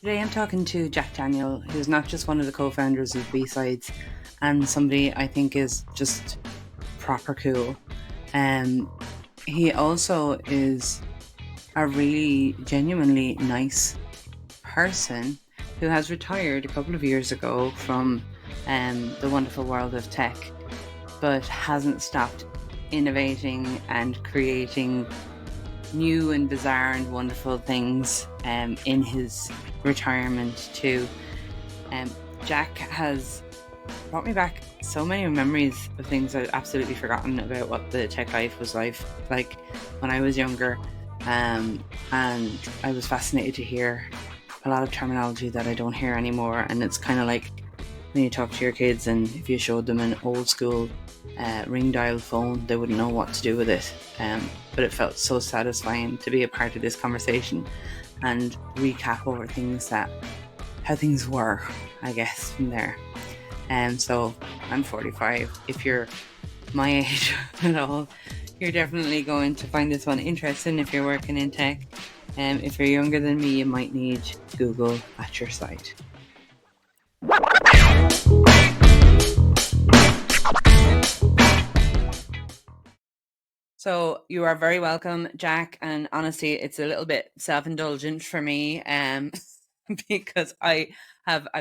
Today I'm talking to Jack Daniel, who's not just one of the co-founders of BSides, and somebody I think is just proper cool. He also is a really genuinely nice person who has retired a couple of years ago from the wonderful world of tech, but hasn't stopped innovating and creating new and bizarre and wonderful things in his retirement too. Jack has brought me back so many memories of things I'd absolutely forgotten about what the tech life was like when I was younger, and I was fascinated to hear a lot of terminology that I don't hear anymore. And it's kind of like when you talk to your kids and if you showed them an old school ring dial phone, they wouldn't know what to do with it, but it felt so satisfying to be a part of this conversation and recap over how things were, I guess, from there. So I'm 45. If you're my age at all, you're definitely going to find this one interesting if you're working in tech. If you're younger than me, you might need Google at your side. So you are very welcome, Jack. And honestly, it's a little bit self-indulgent for me, because I've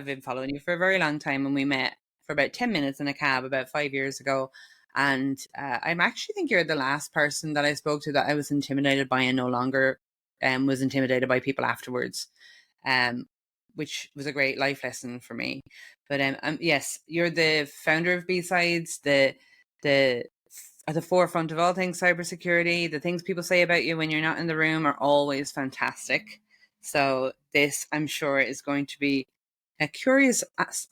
been following you for a very long time, and we met for about 10 minutes in a cab about 5 years ago. And I'm actually think you're the last person that I spoke to that I was intimidated by, and no longer was intimidated by people afterwards, which was a great life lesson for me. But yes, you're the founder of BSides, at the forefront of all things cybersecurity. The things people say about you when you're not in the room are always fantastic. So this, I'm sure, is going to be a curious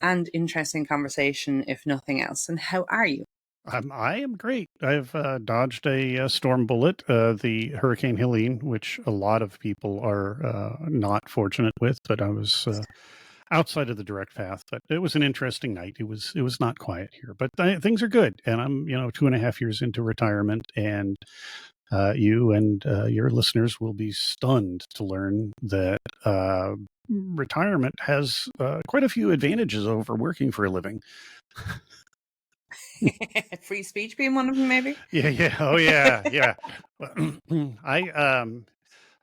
and interesting conversation, if nothing else. And how are you? I am great. I've dodged a storm bullet, the Hurricane Helene, which a lot of people are not fortunate with, but I was outside of the direct path. But it was an interesting night. It was not quiet here, but things are good, and I'm 2.5 years into retirement, and you and your listeners will be stunned to learn that retirement has quite a few advantages over working for a living. Free speech being one of them, maybe? Yeah. Oh, yeah. I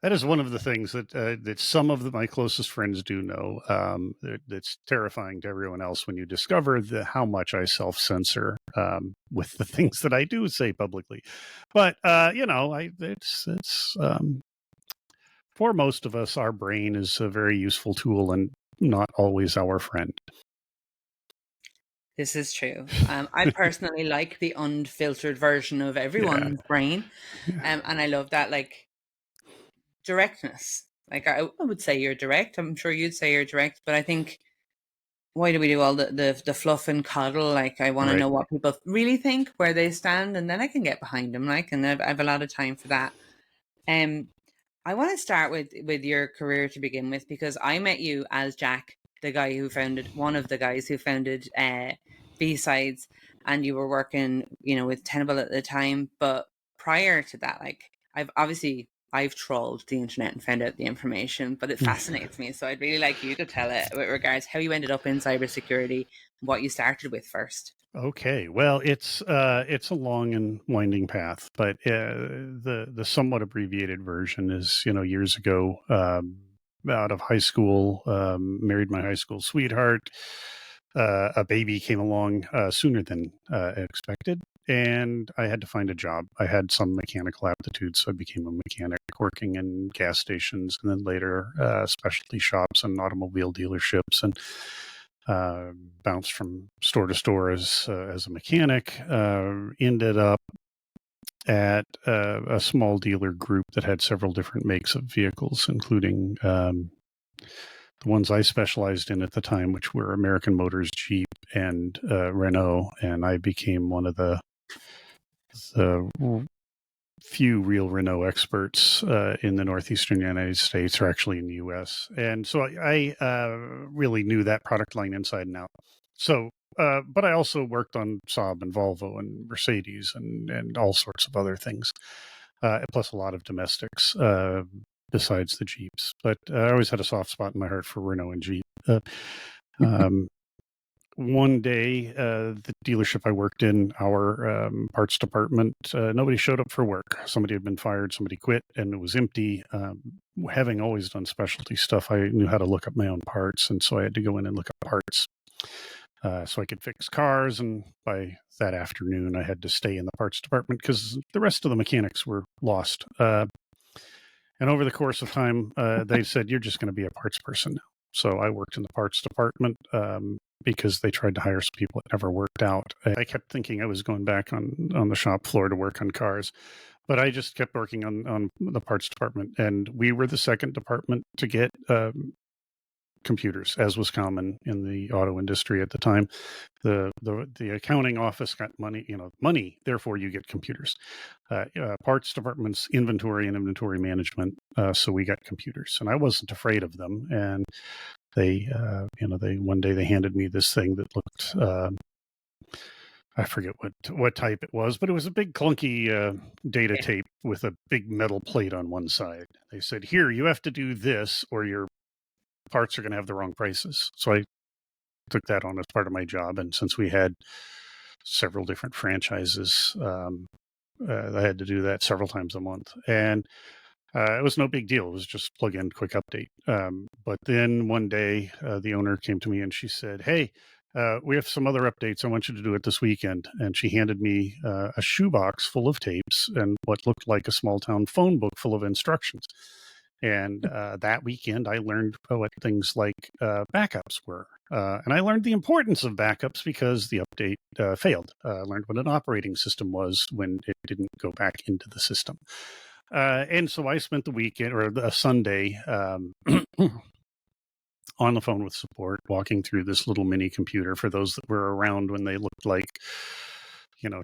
that is one of the things that some of my closest friends do know. That's terrifying to everyone else when you discover how much I self-censor with the things that I do say publicly. But it's for most of us, our brain is a very useful tool and not always our friend. This is true. I personally like the unfiltered version of Yeah. everyone's brain. And I love that, like, directness. Like, I would say you're direct. I'm sure you'd say you're direct, but I think, why do we do all the fluff and coddle? Like, I want to Right. know what people really think, where they stand, and then I can get behind them. Like, and I have a lot of time for that. I want to start with your career to begin with, because I met you as Jack, one of the guys who founded BSides, and you were working, with Tenable at the time. But prior to that, like, I've trawled the internet and found out the information, but it fascinates me. So I'd really like you to tell it with regards how you ended up in cybersecurity, what you started with first. Okay, well, it's a long and winding path, but the somewhat abbreviated version is, years ago, out of high school, married my high school sweetheart. A baby came along sooner than expected, and I had to find a job. I had some mechanical aptitude, so I became a mechanic, working in gas stations, and then later specialty shops and automobile dealerships, and bounced from store to store as a mechanic. Ended up at a small dealer group that had several different makes of vehicles, including the ones I specialized in at the time, which were American Motors, Jeep, and Renault. And I became one of the few real Renault experts in the northeastern United States, or actually in the U.S. And so I really knew that product line inside and out. So, but I also worked on Saab and Volvo and Mercedes and all sorts of other things, plus a lot of domestics. besides the Jeeps. But I always had a soft spot in my heart for Renault and Jeep. Um, one day, the dealership I worked in, our parts department, nobody showed up for work. Somebody had been fired, somebody quit, and it was empty. Having always done specialty stuff, I knew how to look up my own parts, and so I had to go in and look up parts so I could fix cars. And by that afternoon, I had to stay in the parts department because the rest of the mechanics were lost. And over the course of time, they said, "You're just going to be a parts person now." So I worked in the parts department because they tried to hire some people. It never worked out. I kept thinking I was going back on the shop floor to work on cars, but I just kept working on the parts department. And we were the second department to get computers, as was common in the auto industry at the time. The accounting office got money, therefore you get computers. Parts department's inventory and inventory management, so we got computers, and I wasn't afraid of them. And they one day they handed me this thing that looked, I forget what type it was, but it was a big clunky data tape with a big metal plate on one side. They said, "Here, you have to do this, or your parts are going to have the wrong prices." So I took that on as part of my job. And since we had several different franchises, I had to do that several times a month. And it was no big deal. It was just plug in, quick update. But then one day, the owner came to me and she said, "Hey, we have some other updates. I want you to do it this weekend." And she handed me a shoebox full of tapes and what looked like a small town phone book full of instructions. And that weekend, I learned what things like backups were. And I learned the importance of backups because the update failed. I learned what an operating system was when it didn't go back into the system. And so I spent the weekend or a Sunday on the phone with support, walking through this little mini computer for those that were around when they looked like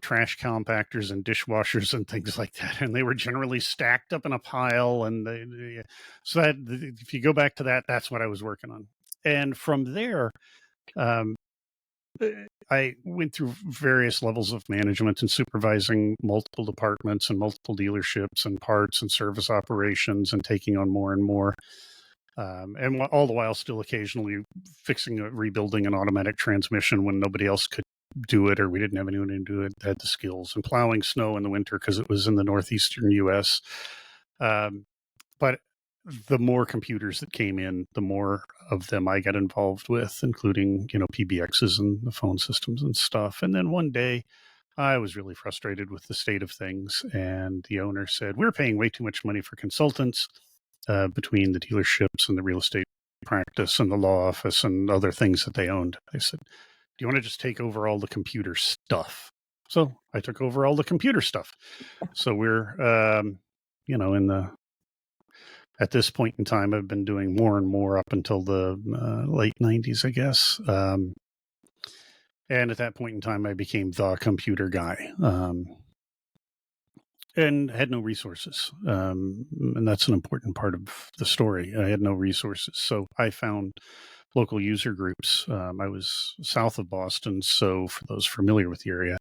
trash compactors and dishwashers and things like that. And they were generally stacked up in a pile. And so that, if you go back to that, that's what I was working on. And from there, I went through various levels of management and supervising multiple departments and multiple dealerships and parts and service operations and taking on more and more. And all the while still occasionally rebuilding an automatic transmission when nobody else could do it, or we didn't have anyone to do it that had the skills, and plowing snow in the winter because it was in the northeastern US. But the more computers that came in, the more of them I got involved with, including PBXs and the phone systems and stuff. And then one day I was really frustrated with the state of things, and the owner said, "We're paying way too much money for consultants between the dealerships and the real estate practice and the law office and other things that they owned." I said, "Do you want to just take over all the computer stuff?" So I took over all the computer stuff. So we're, at this point in time, I've been doing more and more up until the late 90s, I guess. And at that point in time, I became the computer guy and had no resources. And that's an important part of the story. I had no resources. So I found local user groups. I was south of Boston, so for those familiar with the area,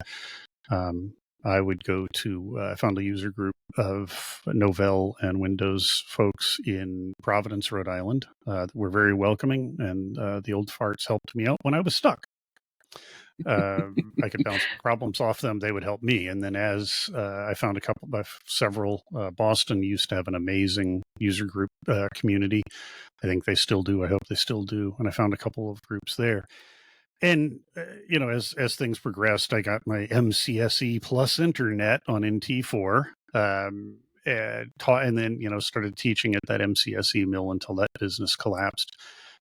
I would go to, I found a user group of Novell and Windows folks in Providence, Rhode Island, that were very welcoming, and the old farts helped me out when I was stuck. I could bounce problems off them. They would help me. And then as I found several, Boston used to have an amazing user group community. I think they still do. I hope they still do. And I found a couple of groups there. And, as things progressed, I got my MCSE plus internet on NT4, and then, started teaching at that MCSE mill until that business collapsed,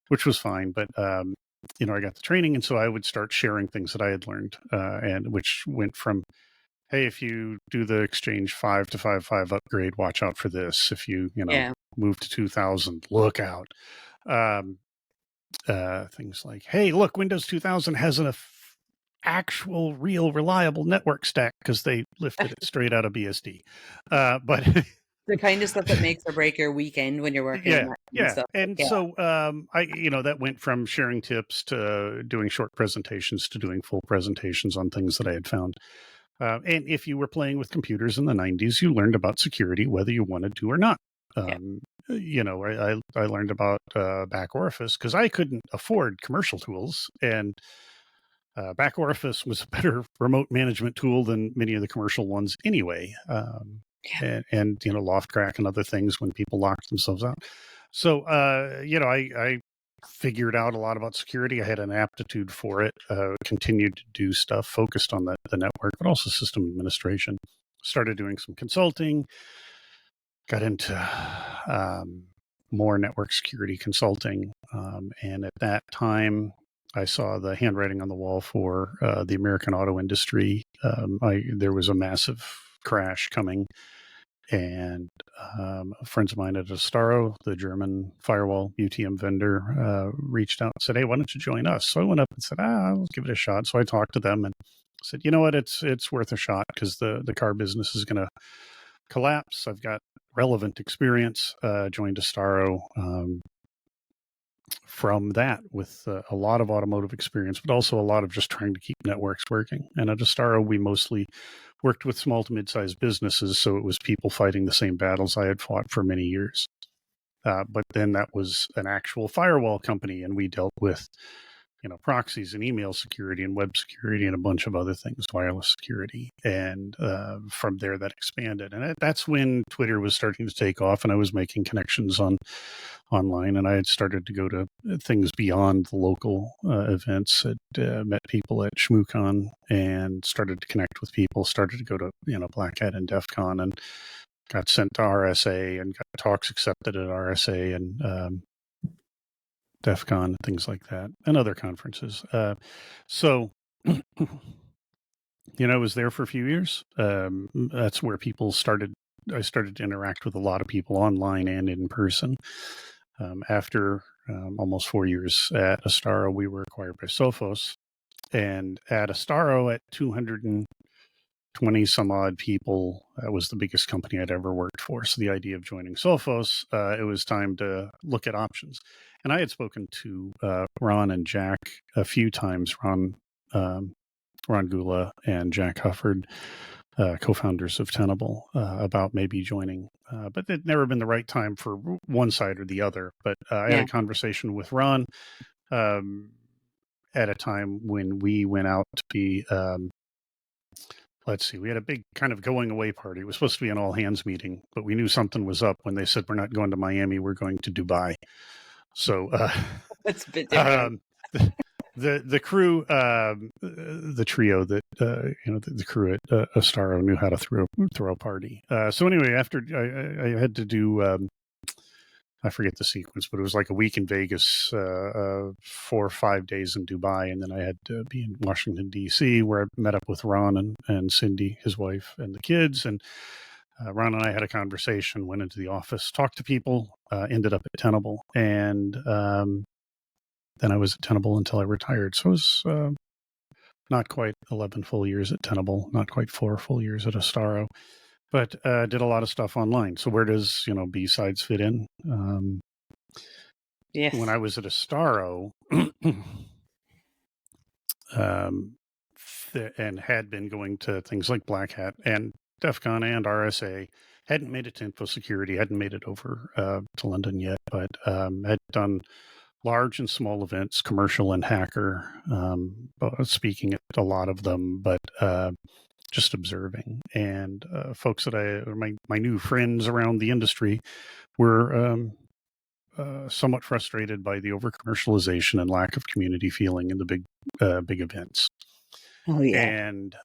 which was fine. But, I got the training, and so I would start sharing things that I had learned, and which went from, hey, if you do the Exchange 5 to 5.5 upgrade, watch out for this. If you, move to 2000, look out. Things like, hey, look, Windows 2000 has an actual, real, reliable network stack because they lifted it straight out of BSD. But the kind of stuff that makes or break your weekend when you're working. And stuff. And so I, that went from sharing tips to doing short presentations to doing full presentations on things that I had found. And if you were playing with computers in the 90s, you learned about security, whether you wanted to or not. Yeah. I learned about back orifice because I couldn't afford commercial tools, and back orifice was a better remote management tool than many of the commercial ones anyway. And loft crack and other things when people locked themselves out. So I figured out a lot about security. I had an aptitude for it. Continued to do stuff focused on the network, but also system administration. Started doing some consulting. Got into more network security consulting, and at that time, I saw the handwriting on the wall for the American auto industry. There was a massive crash coming, and friends of mine at Astaro, the German firewall UTM vendor, reached out and said, "Hey, why don't you join us?" So I went up and said, "I'll give it a shot." So I talked to them and said, "You know what? It's worth a shot because the car business is going to collapse. I've got relevant experience." Joined Astaro from that with a lot of automotive experience, but also a lot of just trying to keep networks working. And at Astaro, we mostly worked with small to mid-sized businesses, so it was people fighting the same battles I had fought for many years. But then that was an actual firewall company, and we dealt with proxies and email security and web security and a bunch of other things, wireless security. And from there, that expanded. And that's when Twitter was starting to take off, and I was making connections online, and I had started to go to things beyond the local events. Had met people at ShmooCon and started to connect with people, started to go to Black Hat and DEF CON, and got sent to RSA and got talks accepted at RSA and DEF CON and things like that, and other conferences. So I was there for a few years. That's where I started to interact with a lot of people online and in person. After almost 4 years at Astaro, we were acquired by Sophos. And at Astaro, at 220 some odd people, that was the biggest company I'd ever worked for. So the idea of joining Sophos, it was time to look at options. And I had spoken to Ron and Jack a few times, Ron Gula and Jack Hufford, co-founders of Tenable, about maybe joining. But it'd never been the right time for one side or the other. But I had a conversation with Ron at a time when we went out to be, we had a big kind of going away party. It was supposed to be an all hands meeting, but we knew something was up when they said, "We're not going to Miami, we're going to Dubai." So it's a bit different. The crew, the trio that the crew at Astaro knew how to throw a party. So anyway, after I had to do, I forget the sequence, but it was like a week in Vegas, 4 or 5 days in Dubai, and then I had to be in Washington D.C., where I met up with Ron and Cindy, his wife, and the kids. And Ron and I had a conversation, went into the office, talked to people, ended up at Tenable, and then I was at Tenable until I retired. So it was not quite 11 full years at Tenable, not quite 4 full years at Astaro, but did a lot of stuff online. So where does BSides fit in? Yes. When I was at Astaro, and had been going to things like Black Hat and DEF CON and RSA, hadn't made it to info security, hadn't made it over to London yet, but had done large and small events, commercial and hacker, speaking at a lot of them, but just observing. And folks that my new friends around the industry were somewhat frustrated by the over-commercialization and lack of community feeling in the big events. Oh, yeah. And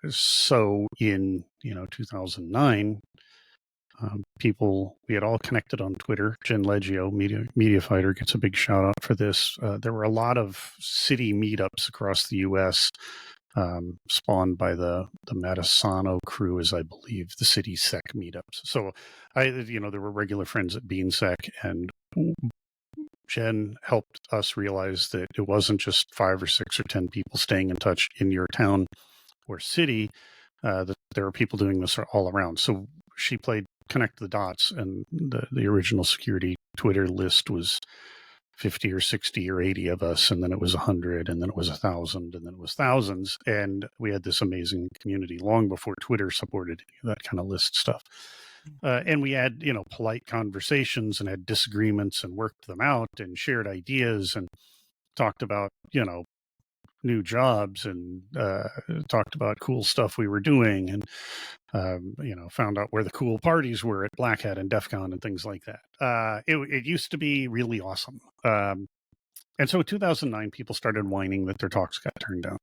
so in 2009, we had all connected on Twitter. Jen Leggio, media fighter, gets a big shout out for this. There were a lot of city meetups across the U.S. Spawned by the Matisano crew, as I believe, the city sec meetups. So there were regular friends at BeanSec, and Jen helped us realize that it wasn't just 5 or 6 or 10 people staying in touch in your town or city, that there are people doing this all around. So she played connect the dots, and the original security Twitter list was 50 or 60 or 80 of us, and then it was 100, and then it was 1,000, and then it was thousands, and we had this amazing community long before Twitter supported that kind of list stuff. And we had, polite conversations and had disagreements and worked them out and shared ideas and talked about, new jobs and talked about cool stuff we were doing and, found out where the cool parties were at Black Hat and DEF CON and things like that. It used to be really awesome. And so in 2009, people started whining that their talks got turned down.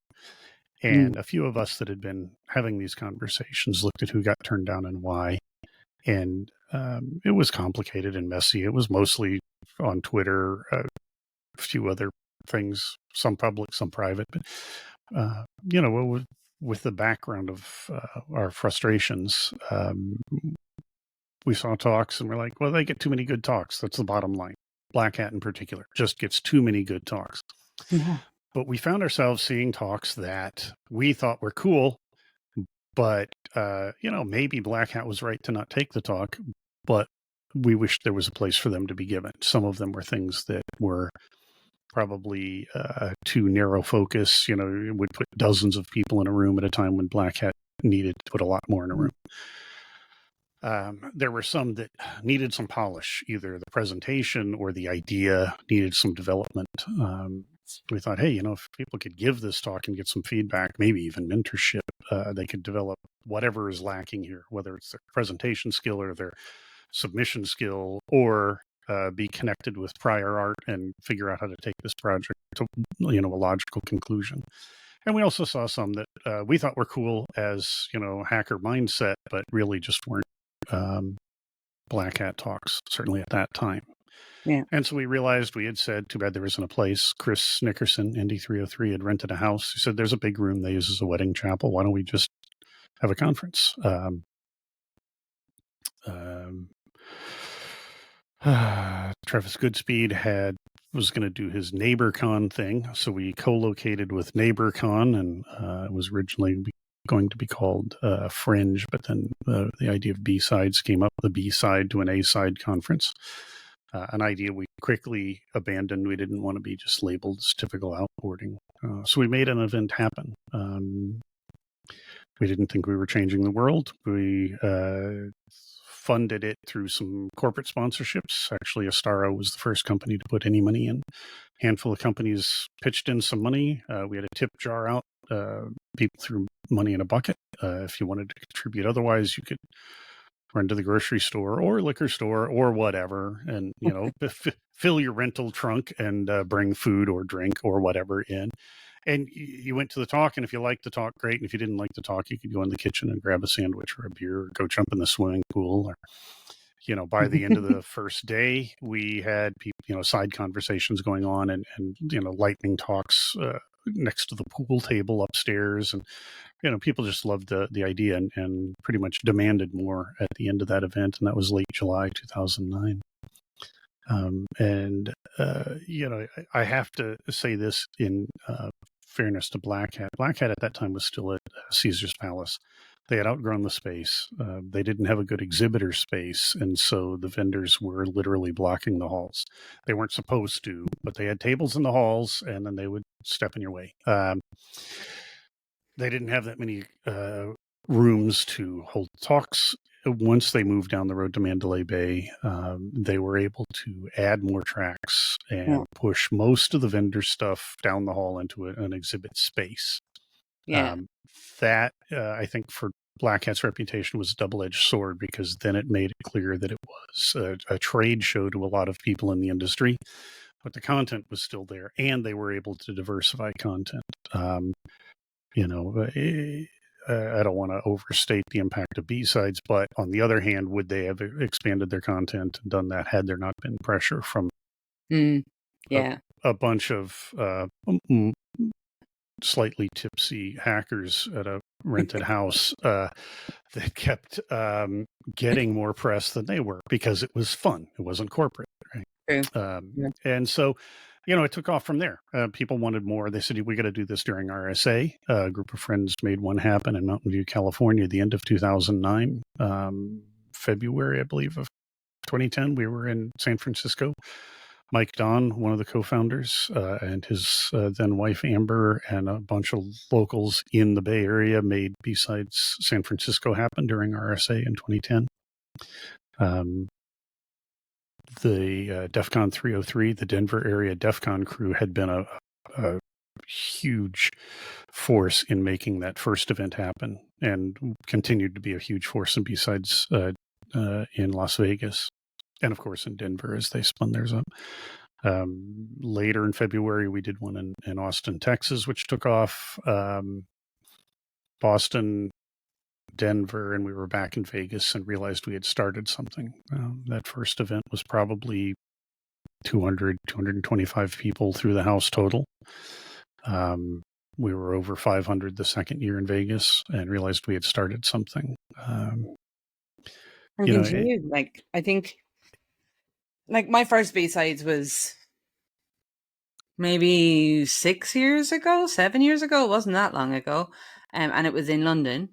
And a few of us that had been having these conversations looked at who got turned down and why. And it was complicated and messy. It was mostly on Twitter, a few other things, some public, some private. But, with the background of our frustrations, we saw talks and we're like, well, they get too many good talks. That's the bottom line. Black Hat in particular just gets too many good talks. Yeah. But we found ourselves seeing talks that we thought were cool, but, maybe Black Hat was right to not take the talk, but we wished there was a place for them to be given. Some of them were things that were probably too narrow focus, it would put dozens of people in a room at a time when Black Hat needed to put a lot more in a room. There were some that needed some polish, either the presentation or the idea needed some development. We thought, hey, if people could give this talk and get some feedback, maybe even mentorship, they could develop whatever is lacking here, whether it's their presentation skill or their submission skill, or be connected with prior art and figure out how to take this project to, a logical conclusion. And we also saw some that we thought were cool as, hacker mindset, but really just weren't Black Hat talks, certainly at that time. Yeah. And so we realized we had said, too bad there isn't a place. Chris Nickerson, ND303, had rented a house. He said, there's a big room they use as a wedding chapel. Why don't we just have a conference? Travis Goodspeed was going to do his NeighborCon thing. So we co-located with NeighborCon, and it was originally going to be called Fringe, but then the idea of BSides came up, the B-side to an A-side conference. An idea we quickly abandoned. We didn't want to be just labeled as typical outboarding. So we made an event happen. We didn't think we were changing the world. We funded it through some corporate sponsorships. Actually, Astaro was the first company to put any money in. A handful of companies pitched in some money. We had a tip jar out. People threw money in a bucket. If you wanted to contribute otherwise, you could run to the grocery store or liquor store or whatever, and fill your rental trunk and bring food or drink or whatever in. And you went to the talk, and if you liked the talk, great. And if you didn't like the talk, you could go in the kitchen and grab a sandwich or a beer, or go jump in the swimming pool. Or, by the end of the first day, we had people, side conversations going on, and lightning talks next to the pool table upstairs, and people just loved the idea and pretty much demanded more at the end of that event, and that was late July 2009. I have to say this in fairness to Black Hat. Black Hat at that time was still at Caesar's Palace. They had outgrown the space. They didn't have a good exhibitor space, and so the vendors were literally blocking the halls. They weren't supposed to, but they had tables in the halls, and then they would step in your way. They didn't have that many rooms to hold talks. Once they moved down the road to Mandalay Bay, they were able to add more tracks and push most of the vendor stuff down the hall into an exhibit space. Yeah. That, I think, for Black Hat's reputation was a double-edged sword, because then it made it clear that it was a trade show to a lot of people in the industry, but the content was still there, and they were able to diversify content. I don't want to overstate the impact of B-Sides, but on the other hand, would they have expanded their content and done that had there not been pressure from a bunch of slightly tipsy hackers at a rented house that kept getting more press than they were, because it was fun. It wasn't corporate, right? And so, it took off from there. People wanted more. They said, we got to do this during RSA. A group of friends made one happen in Mountain View, California, at the end of 2009, February, I believe, of 2010. We were in San Francisco. Mike Don, one of the co-founders, and his then wife, Amber, and a bunch of locals in the Bay Area made BSides San Francisco happen during RSA in 2010. Um, the DEF CON 303, the Denver area DEF CON crew had been a huge force in making that first event happen, and continued to be a huge force in BSides in Las Vegas, and of course in Denver as they spun theirs up. Later in February, we did one in Austin, Texas, which took off. Boston, Denver, and we were back in Vegas and realized we had started something. That first event was probably 200, 225 people through the house total. We were over 500 the second year in Vegas and realized we had started something. And continued. Like, I think, like, my first B-Sides was maybe 6 years ago, 7 years ago. It wasn't that long ago. And it was in London.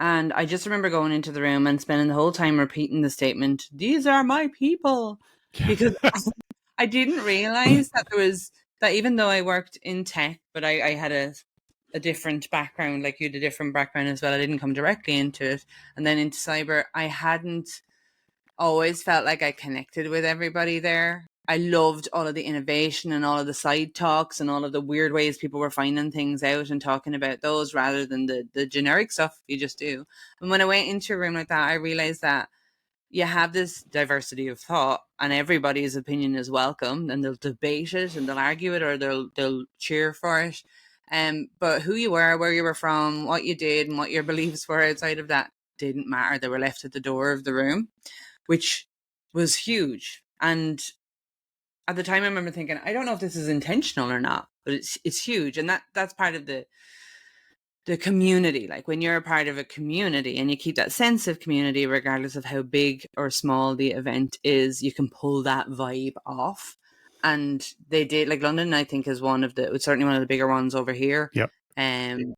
And I just remember going into the room and spending the whole time repeating the statement, "These are my people." Because I didn't realize that that even though I worked in tech, but I had a different background, like you had a different background as well. I didn't come directly into it. And then into cyber, I hadn't always felt like I connected with everybody there. I loved all of the innovation and all of the side talks and all of the weird ways people were finding things out and talking about those rather than the generic stuff you just do. And when I went into a room like that, I realized that you have this diversity of thought and everybody's opinion is welcome, and they'll debate it and they'll argue it, or they'll cheer for it. But who you were, where you were from, what you did and what your beliefs were outside of that didn't matter. They were left at the door of the room, which was huge. And at the time I remember thinking, I don't know if this is intentional or not, but it's huge. And that's part of the community. Like, when you're a part of a community and you keep that sense of community, regardless of how big or small the event is, you can pull that vibe off. And they did. Like, London, I think, is it's certainly one of the bigger ones over here. Yep. And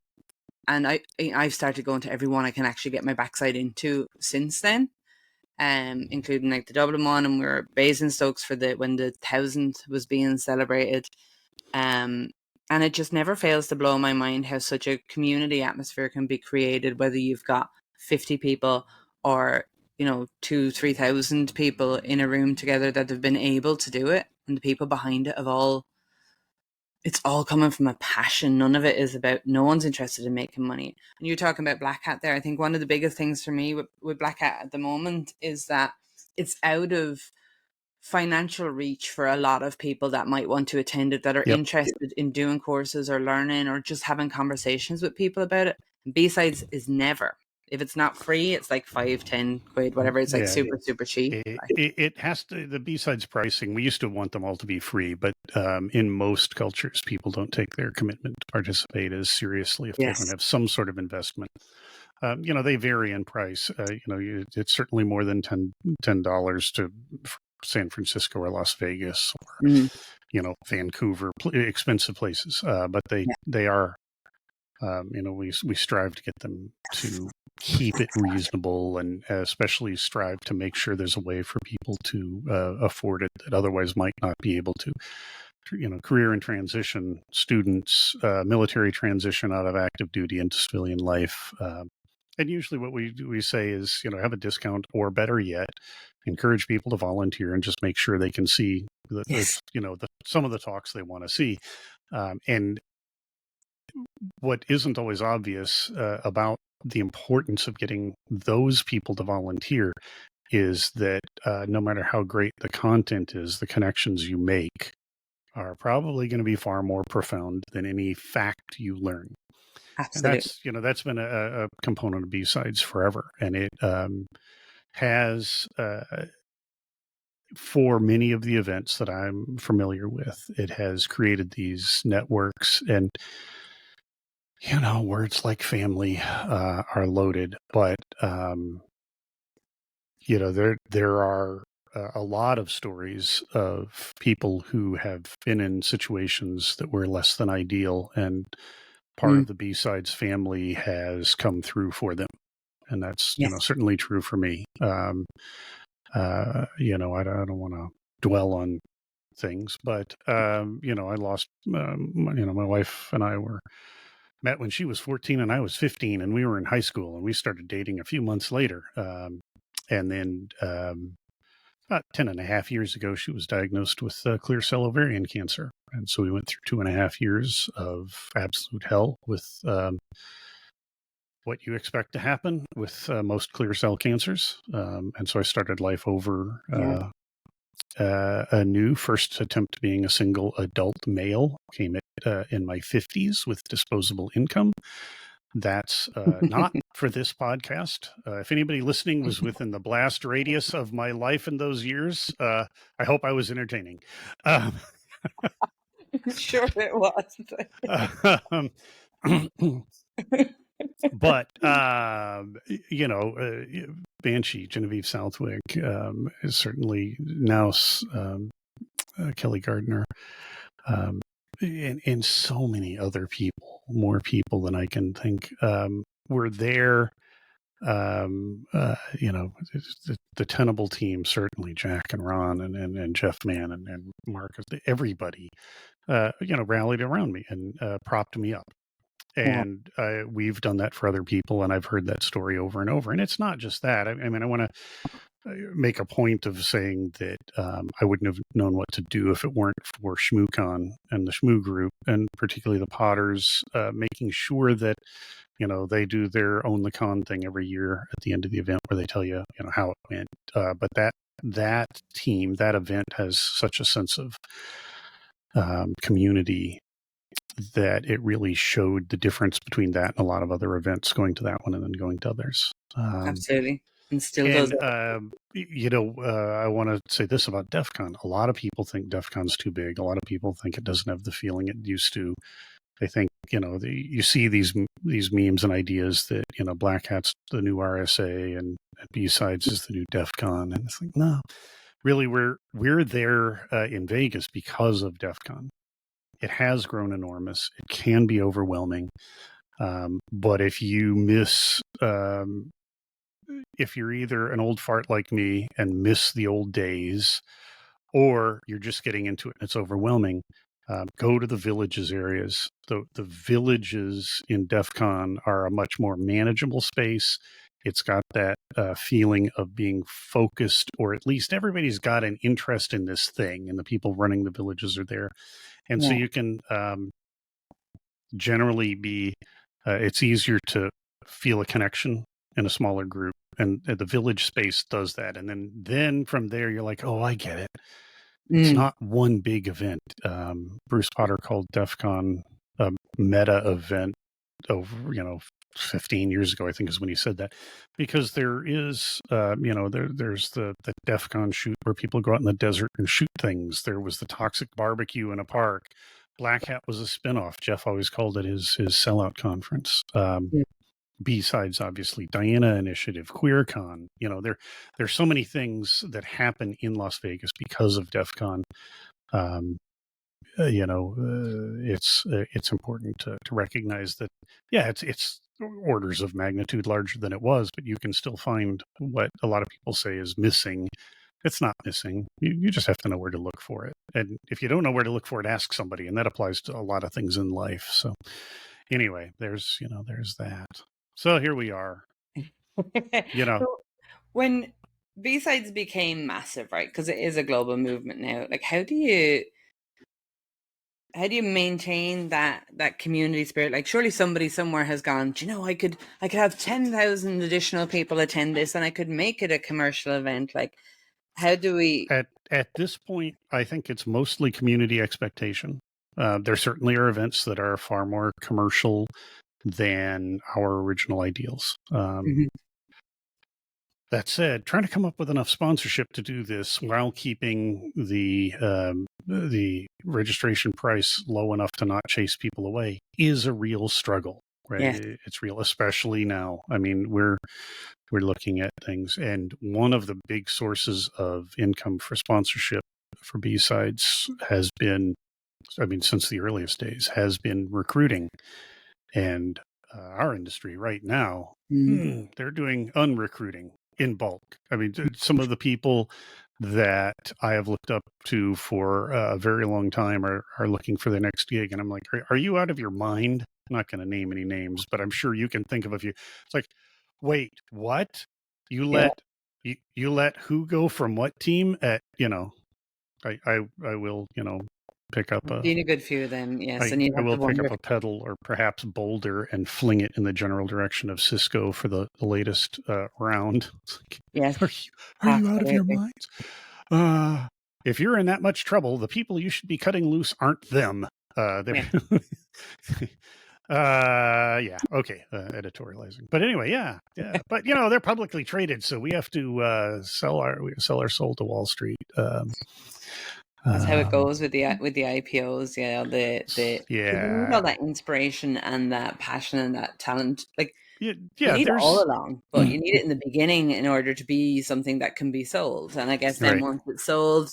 I've started going to every one I can actually get my backside into since then. Including like the Dublin one, and we were Basingstokes for when the 1000th was being celebrated. And it just never fails to blow my mind how such a community atmosphere can be created, whether you've got 50 people or 2,000-3,000 people in a room together that have been able to do it, and the people behind it it's all coming from a passion. None of it is about, no one's interested in making money. And you're talking about Black Hat there. I think one of the biggest things for me with Black Hat at the moment is that it's out of financial reach for a lot of people that might want to attend it, that are interested in doing courses or learning or just having conversations with people about it. And B-Sides is never. If it's not free, it's like 5-10 quid, whatever. It's like super cheap. It has to, the B-Sides pricing, we used to want them all to be free, but in most cultures, people don't take their commitment to participate as seriously if they don't have some sort of investment. They vary in price. It's certainly more than $10 to San Francisco or Las Vegas or, Vancouver, expensive places. But they are, we strive to get them to keep it reasonable, and especially strive to make sure there's a way for people to afford it that otherwise might not be able to. Career and transition, students, military transition out of active duty into civilian life. And usually what we say is, have a discount, or better yet, encourage people to volunteer and just make sure they can see some of the talks they want to see. And what isn't always obvious about the importance of getting those people to volunteer is that no matter how great the content is, the connections you make are probably going to be far more profound than any fact you learn. Absolutely. And that's been a component of B-Sides forever. And it has, for many of the events that I'm familiar with, it has created these networks, and words like family are loaded, but there are a lot of stories of people who have been in situations that were less than ideal, and part of the B-Sides family has come through for them, and that's certainly true for me. I don't want to dwell on things, but I lost my wife and I met when she was 14 and I was 15, and we were in high school, and we started dating a few months later. And then about 10 and a half years ago, she was diagnosed with clear cell ovarian cancer. And so we went through 2.5 years of absolute hell with what you expect to happen with most clear cell cancers. And so I started life over a new first attempt being a single adult male. Came in my 50s with disposable income. That's not for this podcast. If anybody listening was within the blast radius of my life in those years, I hope I was entertaining. Sure it was. Um, but Banshee Genevieve Southwick is certainly now Kelly Gardner, and so many other people, more people than I can think, were there. The Tenable team, certainly Jack and Ron and Jeff Mann and Marcus, everybody, rallied around me and propped me up. And we've done that for other people, and I've heard that story over and over. And it's not just that. I mean, I want to make a point of saying that I wouldn't have known what to do if it weren't for ShmooCon and the Shmoo group, and particularly the Potters, making sure that they do their Own the Con thing every year at the end of the event, where they tell you how it went. But that team, that event, has such a sense of community that it really showed the difference between that and a lot of other events, going to that one and then going to others. Absolutely. And still And, does. I want to say this about DEF CON. A lot of people think DEF CON's too big. A lot of people think it doesn't have the feeling it used to. They think, you see these memes and ideas that, Black Hat's the new RSA and BSides is the new DEF CON. And it's like, no, really, we're there in Vegas because of DEF CON. It has grown enormous. It can be overwhelming. But if you miss, if you're either an old fart like me and miss the old days, or you're just getting into it and it's overwhelming, go to the villages areas. The villages in DEF CON are a much more manageable space. It's got that feeling of being focused, or at least everybody's got an interest in this thing, and the people running the villages are there. And so you can generally be, it's easier to feel a connection in a smaller group. And the village space does that. And then from there, you're like, oh, I get it. It's not one big event. Bruce Potter called DEF CON a meta event over, 15 years ago, I think is when he said that, because there is, there's the DEF CON shoot where people go out in the desert and shoot things. There was the toxic barbecue in a park. Black Hat was a spinoff. Jeff always called it his sellout conference. BSides, obviously, Diana Initiative, QueerCon. There's so many things that happen in Las Vegas because of DEF CON. It's important to recognize that, it's orders of magnitude larger than it was, but you can still find what a lot of people say is missing. It's not missing. You just have to know where to look for it. And if you don't know where to look for it, ask somebody. And that applies to a lot of things in life. So anyway, there's that. So here we are. So when BSides became massive, right? Because it is a global movement now. Like, how do you maintain that community spirit? Like, surely somebody somewhere has gone, I could have 10,000 additional people attend this, and I could make it a commercial event. Like, how do we? At this point, I think it's mostly community expectation. There certainly are events that are far more commercial than our original ideals. That said, trying to come up with enough sponsorship to do this while keeping the registration price low enough to not chase people away is a real struggle, right? Yes. It's real, especially now. I mean, we're looking at things, and one of the big sources of income for sponsorship for BSides has been, since the earliest days, has been recruiting. And our industry right now, they're doing unrecruiting in bulk. I mean, some of the people that I have looked up to for a very long time are looking for their next gig. And I'm like, are you out of your mind? I'm not going to name any names, but I'm sure you can think of a few. It's like, wait, what? You let you let who go from what team at, I will, pick up a Being a good few, then yes, and you I have will to pick wonder. up a pedal or perhaps boulder and fling it in the general direction of Cisco for the latest round. Yes, Are you out of your absolutely. minds? If you're in that much trouble, the people you should be cutting loose aren't them. Yeah. Yeah, okay, editorializing. But anyway, yeah. But they're publicly traded, so we have to sell our soul to Wall Street. That's how it goes with the IPOs. Yeah, because you need all Yeah, that inspiration and that passion and that talent. Like you yeah. need it all There's along, but you need it in the beginning in order to be something that can be sold. And I guess then right. once it's sold,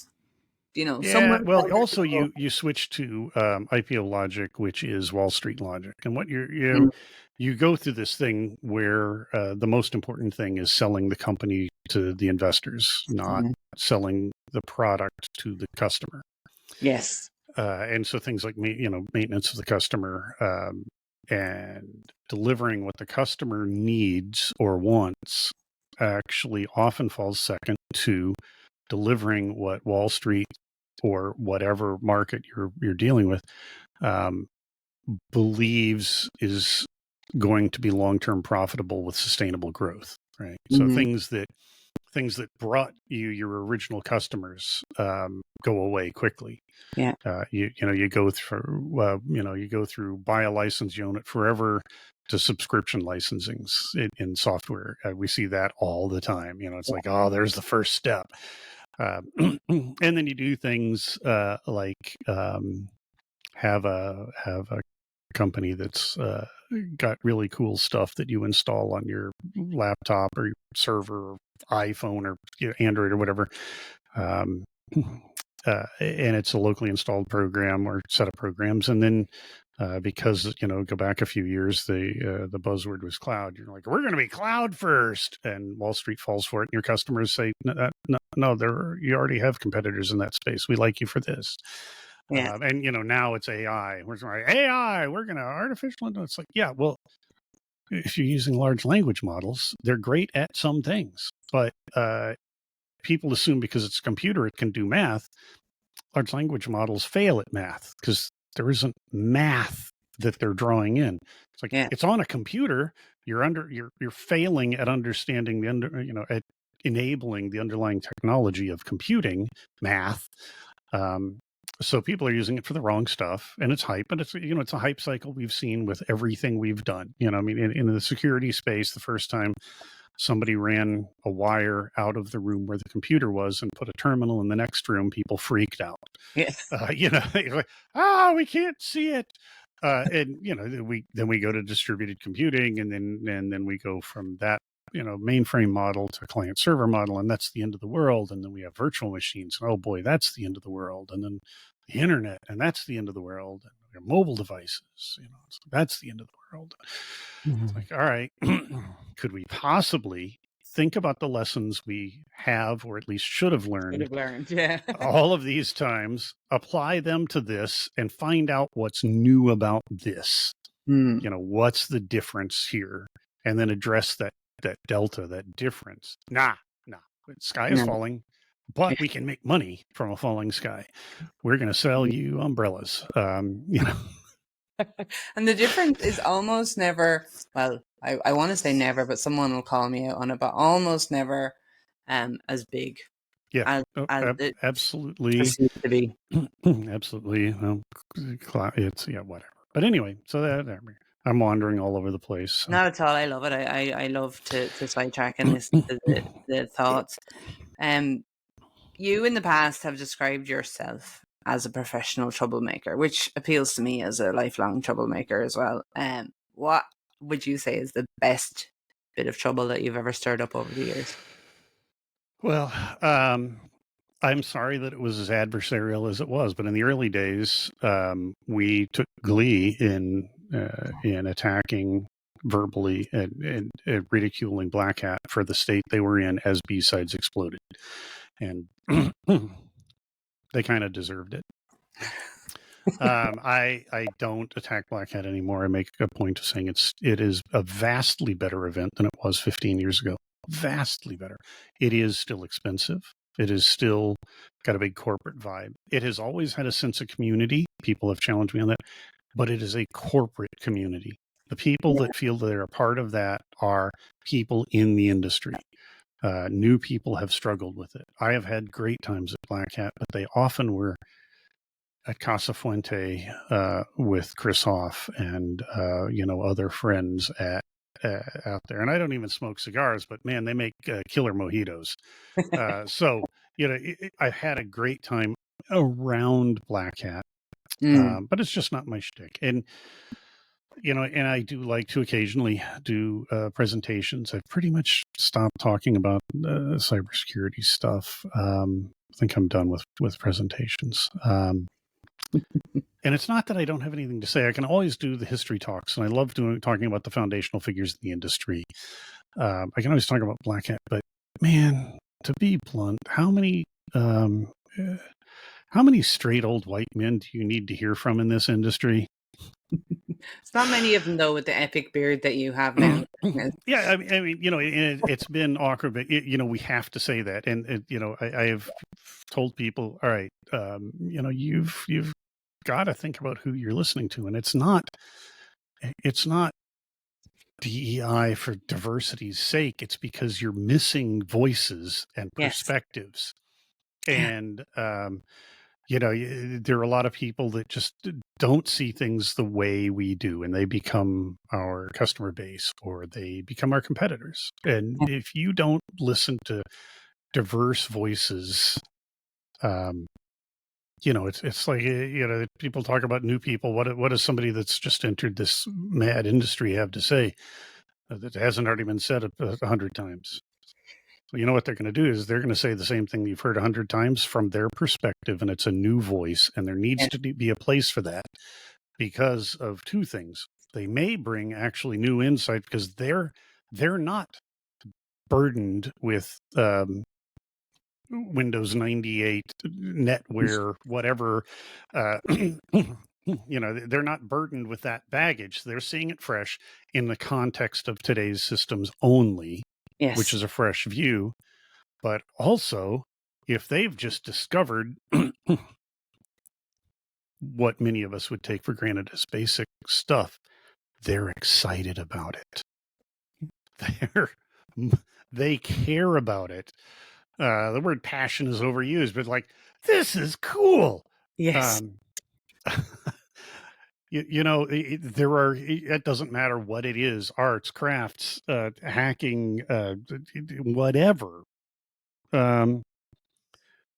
Yeah, someone well, tells also people. you switch to IPO logic, which is Wall Street logic, and what Mm, you go through this thing where the most important thing is selling the company to the investors, not mm, selling the product to the customer. yes. And so things like maintenance of the customer and delivering what the customer needs or wants actually often falls second to delivering what Wall Street or whatever market you're dealing with um, believes is going to be long-term profitable with sustainable growth, right? So Mm, things that brought you your original customers go away quickly. yeah. You go through you go through buy a license, you own it forever, to subscription licensings in software. We see that all the time. It's like, oh, there's the first step. And then you do things like have a company that's got really cool stuff that you install on your laptop or your server or iPhone or Android or whatever. Um, and it's a locally installed program or set of programs. And then because go back a few years, the buzzword was cloud. You're like, we're going to be cloud first, and Wall Street falls for it. And your customers say, no, you already have competitors in that space. We like you for this. Yeah. And now it's AI. We're going to artificial intelligence. It's like, yeah, well, if you're using large language models, they're great at some things, but people assume because it's a computer, it can do math. Large language models fail at math because there isn't math that they're drawing in. It's like, Yeah. it's on a computer. You're failing at understanding at enabling the underlying technology of computing math. So people are using it for the wrong stuff, and it's hype, but it's a hype cycle we've seen with everything we've done. I mean, in the security space, the first time somebody ran a wire out of the room where the computer was and put a terminal in the next room, people freaked out. Yeah. You're like, we can't see it. And we go to distributed computing, and then we go from that mainframe model to client server model, and that's the end of the world. And then we have virtual machines, and oh boy, that's the end of the world. And then the internet, and that's the end of the world. And your mobile devices, that's the end of the world. It's like, all right, could we possibly think about the lessons we have, or at least should have Should learned have learned. Yeah. all of these times, apply them to this, and find out what's new about this? Hmm. What's the difference here? And then address that delta, that difference. Nah, sky is No. falling, but we can make money from a falling sky. We're going to sell you umbrellas. And the difference is almost never, well, I want to say never, but someone will call me out on it, but almost never as big Yeah, as it absolutely. perceived to be. Absolutely. Well, it's whatever. But anyway, so that I'm wandering all over the place. So. Not at all. I love it. I love to sidetrack and listen to the thoughts. You in the past have described yourself as a professional troublemaker, which appeals to me as a lifelong troublemaker as well. What would you say is the best bit of trouble that you've ever stirred up over the years? Well, I'm sorry that it was as adversarial as it was, but in the early days, we took glee in attacking verbally and ridiculing Black Hat for the state they were in as BSides exploded, and they kind of deserved it. I don't attack Black Hat anymore. I make a point of saying it is a vastly better event than it was 15 years ago. vastly better. It is still expensive. It is still got a big corporate vibe. It has always had a sense of community. People have challenged me on that, but it is a corporate community. The people Yeah. that feel that they're a part of that are people in the industry. New people have struggled with it. I have had great times at Black Hat, but they often were at Casa Fuente with Chris Hoff and other friends at out there. And I don't even smoke cigars, but man, they make killer mojitos. So I've had a great time around Black Hat, Mm. but it's just not my shtick. And and I do like to occasionally do presentations. I've pretty much stopped talking about cybersecurity stuff. I think I'm done with presentations. And it's not that I don't have anything to say. I can always do the history talks, and I love talking about the foundational figures in the industry. I can always talk about Black Hat, but man, to be blunt, how many straight old white men do you need to hear from in this industry? It's not many of them though with the epic beard that you have now. Yeah, I mean, it's been awkward, but we have to say that, and I have told people, all right, you've got to think about who you're listening to, and it's not DEI for diversity's sake. It's because you're missing voices and Yes. perspectives, Yeah. and there are a lot of people that just don't see things the way we do, and they become our customer base or they become our competitors. And if you don't listen to diverse voices, it's like, people talk about new people. What does somebody that's just entered this mad industry have to say that hasn't already been said 100 times? You know what they're going to do is they're going to say the same thing you've heard 100 times from their perspective, and it's a new voice, and there needs Yeah. to be a place for that because of two things. They may bring actually new insight because they're not burdened with Windows 98, NetWare, whatever. They're not burdened with that baggage. They're seeing it fresh in the context of today's systems only, which Yes. is a fresh view. But also, if they've just discovered what many of us would take for granted as basic stuff, they're excited about it. They care about it. The word passion is overused, but like, this is cool. Yes. There are, it doesn't matter what it is, arts, crafts, hacking, whatever. You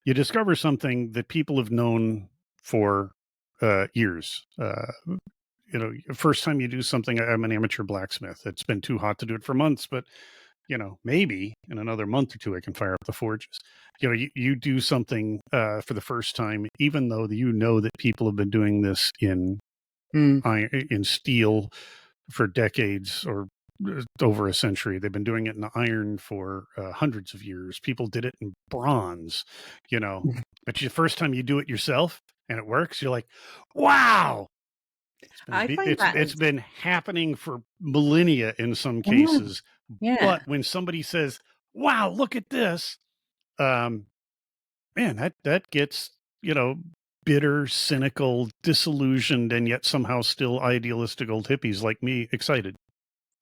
discover something that people have known for years. First time you do something, I'm an amateur blacksmith. It's been too hot to do it for months, but maybe in another month or two, I can fire up the forges. You do something for the first time, even though that people have been doing this in steel for decades or over a century. They've been doing it in iron for hundreds of years. People did it in bronze, but the first time you do it yourself and it works, you're like, wow. I find that It's been happening for millennia in some cases. Yeah. But when somebody says, wow, look at this, man, that gets, bitter, cynical, disillusioned, and yet somehow still idealistic old hippies like me excited.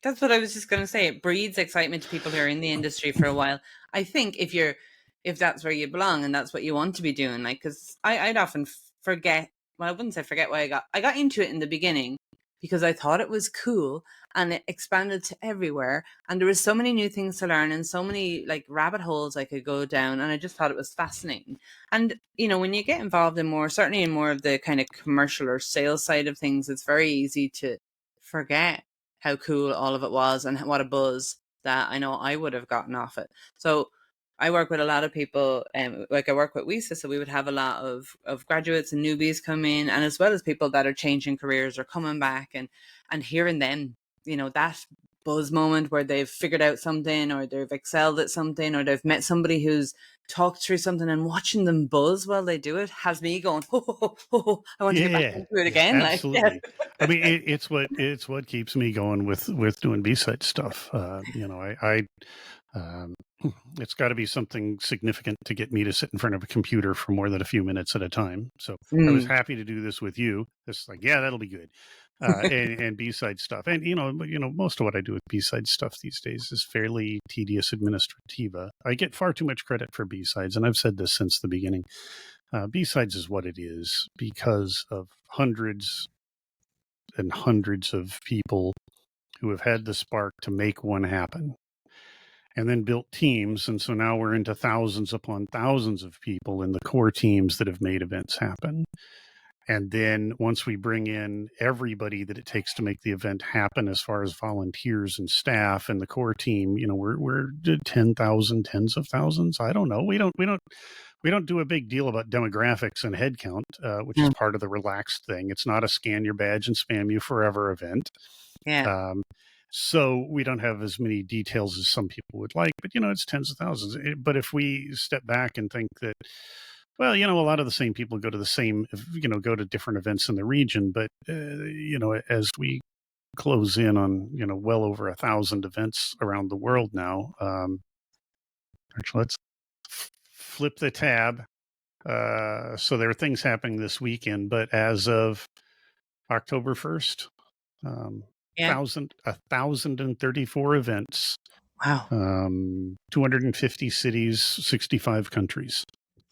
That's what I was just going to say. It breeds excitement to people who are in the industry for a while. I think if that's where you belong and that's what you want to be doing, like, because I'd often forget. Well, I wouldn't say forget why I got into it in the beginning because I thought it was cool and it expanded to everywhere. And there was so many new things to learn and so many like rabbit holes I could go down. And I just thought it was fascinating. And, when you get involved in more, certainly in more of the kind of commercial or sales side of things, it's very easy to forget how cool all of it was and what a buzz that I know I would have gotten off it. So I work with a lot of people, like I work with WISA, so we would have a lot of graduates and newbies come in, and as well as people that are changing careers or coming back and hearing them, that buzz moment where they've figured out something or they've excelled at something or they've met somebody who's talked through something, and watching them buzz while they do it has me going, I want to get back into it again. Absolutely. Like, yeah. I mean, it's what keeps me going with doing B-side stuff. It's got to be something significant to get me to sit in front of a computer for more than a few minutes at a time. So I was Mm. happy to do this with you. It's like, yeah, that'll be good. And B-side stuff. And, most of what I do with B-side stuff these days is fairly tedious administrativa. I get far too much credit for B-sides. And I've said this since the beginning. B-sides is what it is because of hundreds and hundreds of people who have had the spark to make one happen and then built teams. And so now we're into thousands upon thousands of people in the core teams that have made events happen. And then once we bring in everybody that it takes to make the event happen, as far as volunteers and staff and the core team, we're 10,000, tens of thousands. I don't know. We don't do a big deal about demographics and headcount, which is Mm. part of the relaxed thing. It's not a scan your badge and spam you forever event. Yeah. So we don't have as many details as some people would like, but it's tens of thousands. But if we step back and think that, well, a lot of the same people go to the same, go to different events in the region, but as we close in on, well over 1,000 events around the world now. Actually, let's flip the tab. So there are things happening this weekend, but as of October 1st, Yeah. 1,034 events, Wow. 250 cities, 65 countries.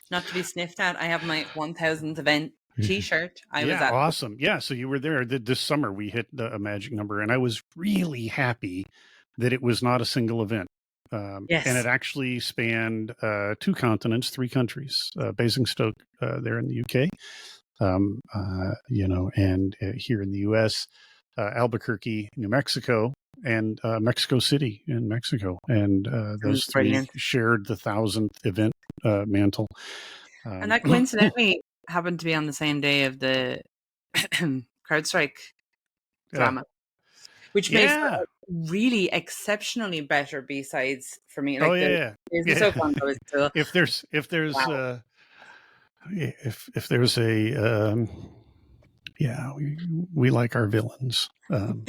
Not to be sniffed at. I have my 1,000th event T-shirt. I was at. Awesome. Yeah, so you were there this summer. We hit a magic number, and I was really happy that it was not a single event. Yes. And it actually spanned 2 continents, 3 countries. Basingstoke there in the UK, and here in the US, Albuquerque, New Mexico, and Mexico City in Mexico. And those 3 brilliant. shared the 1,000th event mantle. And that coincidentally happened to be on the same day of the CrowdStrike drama, which makes it a really exceptionally better B-sides for me. Like if there's wow. if there's a we like our villains. And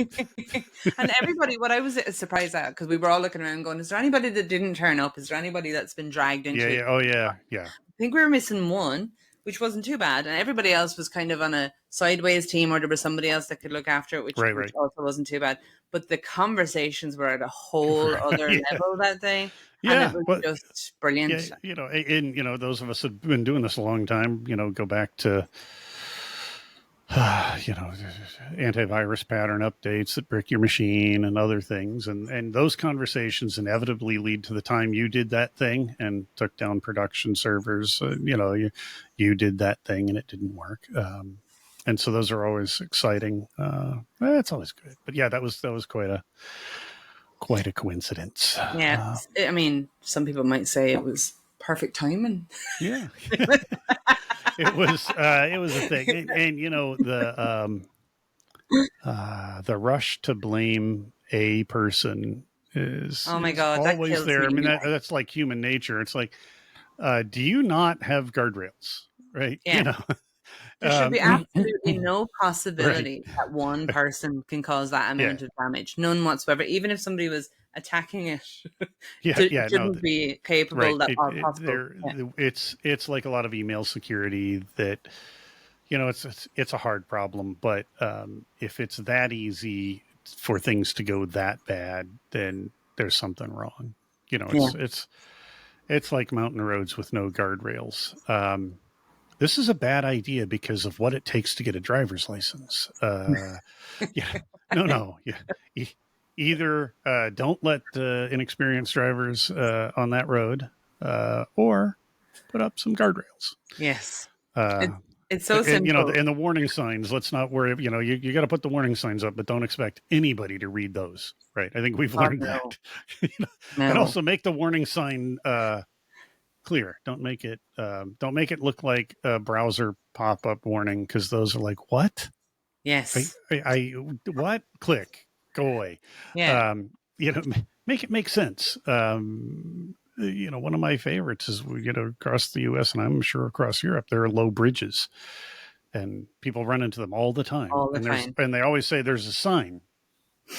everybody, what I was surprised at, because we were all looking around going, is there anybody that didn't turn up? Is there anybody that's been dragged into it? Yeah. I think we were missing one, which wasn't too bad. And everybody else was kind of on a sideways team, or there was somebody else that could look after it, which also wasn't too bad. But the conversations were at a whole other level that day. Yeah. And it was just brilliant. Yeah, and those of us that have been doing this a long time, go back to antivirus pattern updates that brick your machine and other things. And those conversations inevitably lead to the time you did that thing and took down production servers. You did that thing and it didn't work. And so those are always exciting. It's always good. But yeah, that was quite a coincidence. Yeah. I mean, some people might say it was perfect timing. Yeah. It was a thing, and the rush to blame a person is oh my god, always that there. I mean, me. that's like human nature. It's like, do you not have guardrails, right? Yeah. There should be absolutely no possibility that one person can cause that amount of damage. None whatsoever. Even if somebody was attacking it, it shouldn't be capable or possible. It's like a lot of email security that, it's a hard problem, but if it's that easy for things to go that bad, then there's something wrong. It's like mountain roads with no guardrails. This is a bad idea because of what it takes to get a driver's license. Either don't let inexperienced drivers on that road, or put up some guardrails. Yes, it's so simple. And the warning signs. Let's not worry. You got to put the warning signs up, but don't expect anybody to read those. Right? I think we've learned that. And also make the warning sign clear. Don't make it look like a browser pop-up warning, because those are like, what? Yes. I what? Click. Go away. Yeah. Make it make sense. One of my favorites is across the US, and I'm sure across Europe, there are low bridges, and people run into them all the time. And they always say there's a sign.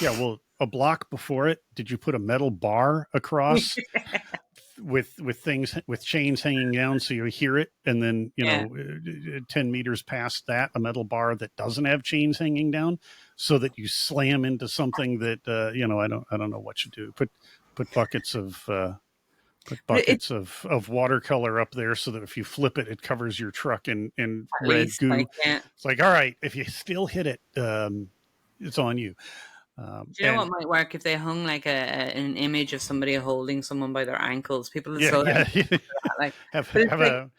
Yeah, well, a block before it, did you put a metal bar across with things with chains hanging down so you hear it, and then 10 meters past that, a metal bar that doesn't have chains hanging down, so that you slam into something that I don't know what you do. Put buckets of watercolor up there so that if you flip it, it covers your truck in At red least, goo. like, yeah. It's like, all right, if you still hit it, it's on you. Do you know what might work if they hung like an image of somebody holding someone by their ankles? People would slow down. Like, have but it's like a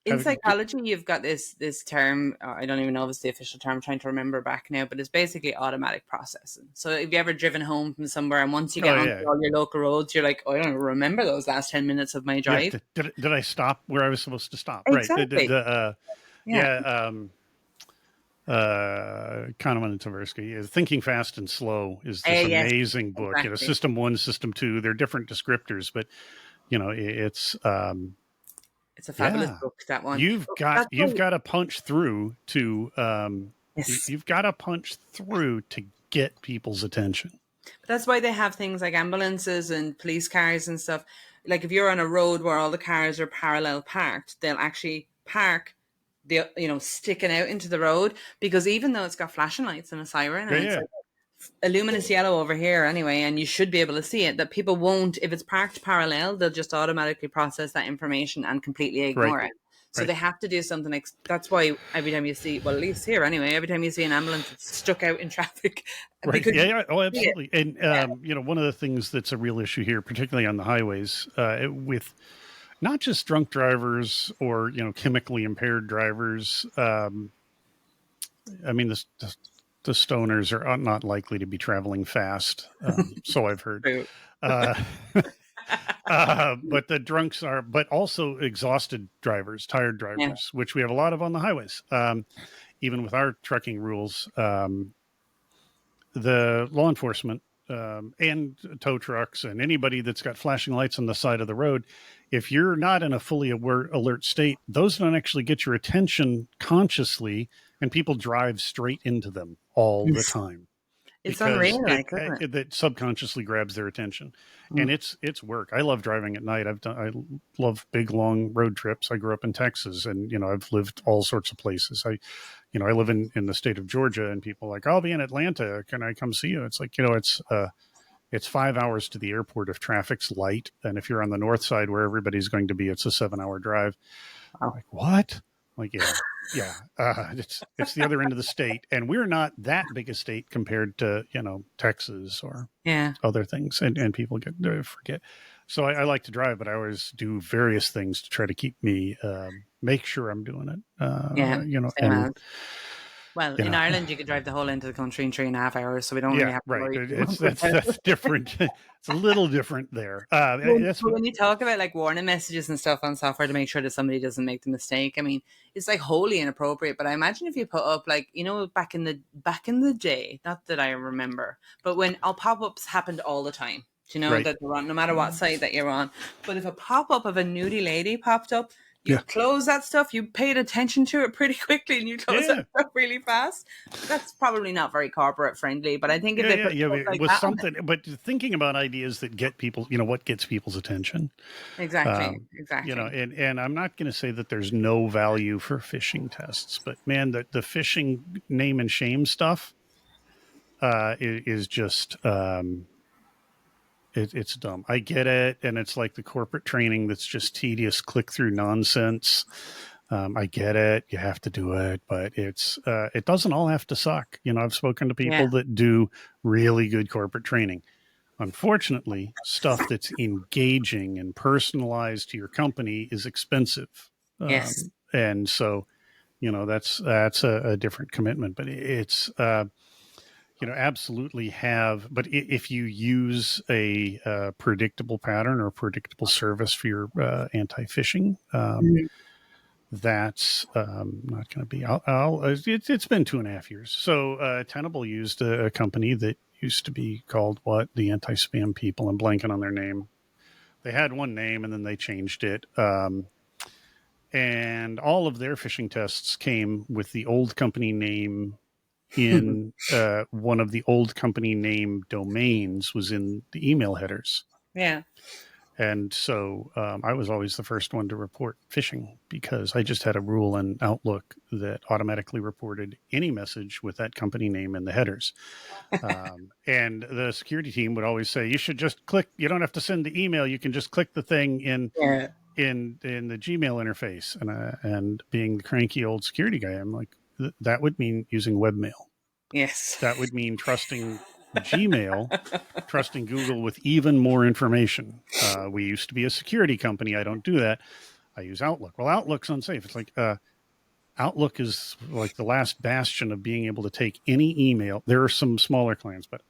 in have a, psychology, you've got this term. I don't even know if it's the official term. I'm trying to remember back now, but it's basically automatic processing. So, if you ever driven home from somewhere, and once you oh get onto yeah. all your local roads, you're like, oh, I don't remember those last 10 minutes of my Yeah, drive. did I stop where I was supposed to stop? Right. Exactly. Yeah. Yeah. Kahneman and Tversky. Thinking Fast and Slow is this Yes. amazing book. Exactly. System 1, System 2, they're different descriptors, but it's It's a fabulous yeah. book, that one. You've got That's why, to punch through to yes. you've got to punch through to get people's attention. That's why they have things like ambulances and police cars and stuff. Like if you're on a road where all the cars are parallel parked, they'll actually park the sticking out into the road, because even though it's got flashing lights and a siren Yeah, and it's yeah. like a luminous yellow over here anyway, and you should be able to see it, that people won't, if it's parked parallel, they'll just automatically process that information and completely Right. ignore it. So Right. they have to do something like that's why every time you see, well, at least here anyway, every time you see an ambulance, it's stuck out in traffic. Right. Because Yeah. Oh, see it. absolutely. And one of the things that's a real issue here, particularly on the highways, with not just drunk drivers or chemically impaired drivers. I mean, the stoners are not likely to be traveling fast, so I've heard. Uh, but the drunks are, but also exhausted drivers, tired Yeah. drivers, which we have a lot of on the highways. Even with our trucking rules, the law enforcement and tow trucks and anybody that's got flashing lights on the side of the road, if you're not in a fully alert state, those don't actually get your attention consciously, and people drive straight into them all the time It's because unreal, like, isn't it? that subconsciously grabs their attention. And Mm. it's work. I love driving at night. I love big long road trips. I grew up in Texas, and I've lived all sorts of places. I live in the state of Georgia, and people are like, I'll be in Atlanta, can I come see you? It's like, it's 5 hours to the airport if traffic's light, and if you're on the north side where everybody's going to be, it's a 7 hour drive. I'm Wow. like, what? Like, yeah. It's the other end of the state, and we're not that big a state compared to Texas or Yeah. other things, and people forget. So I like to drive, but I always do various things to try to keep me make sure I'm doing it. Yeah. Same And as. Well, you in know, Ireland, you could drive the whole end of the country in 3.5 hours, so we don't really yeah, have to right. worry too It's much about that's different. It's a little different there. That's But what. when you talk about like warning messages and stuff on software to make sure that somebody doesn't make the mistake, I mean, it's like wholly inappropriate. But I imagine if you put up like back in the day, not that I remember, but when all pop-ups happened all the time. Do you know Right. that they're on no matter what site that you're on? But if a pop-up of a nudie lady popped up, you Yeah. close that stuff. You paid attention to it pretty quickly, and you close that Yeah. stuff really fast. That's probably not very corporate friendly, but I think if they put Yeah. stuff It like was that on something, but thinking about ideas that get people, what gets people's attention. exactly, And I'm not going to say that there's no value for phishing tests, but man, the phishing name and shame stuff is just it's dumb. I get it, and it's like the corporate training that's just tedious click through nonsense. I get it. You have to do it, but it doesn't all have to suck. I've spoken to yeah, people that do really good corporate training. Unfortunately, stuff that's engaging and personalized to your company is expensive, yes. and so that's a different commitment. But it's absolutely have. But if you use a predictable pattern or predictable service for your anti-phishing, Mhm. that's not going to be. It's been 2.5 years. So Tenable used a company that used to be called the anti-spam people. I'm blanking on their name. They had one name and then they changed it. And all of their phishing tests came with the old company name in one of the old company name domains was in the email headers. Yeah. And so I was always the first one to report phishing because I just had a rule in Outlook that automatically reported any message with that company name in the headers. And the security team would always say, you should just click, you don't have to send the email. You can just click the thing in Yeah. in the Gmail interface. And being the cranky old security guy, I'm like, that would mean using webmail. Yes. That would mean trusting Gmail, trusting Google with even more information. We used to be a security company. I don't do that. I use Outlook. Well, Outlook's unsafe. It's like Outlook is like the last bastion of being able to take any email. There are some smaller clients, but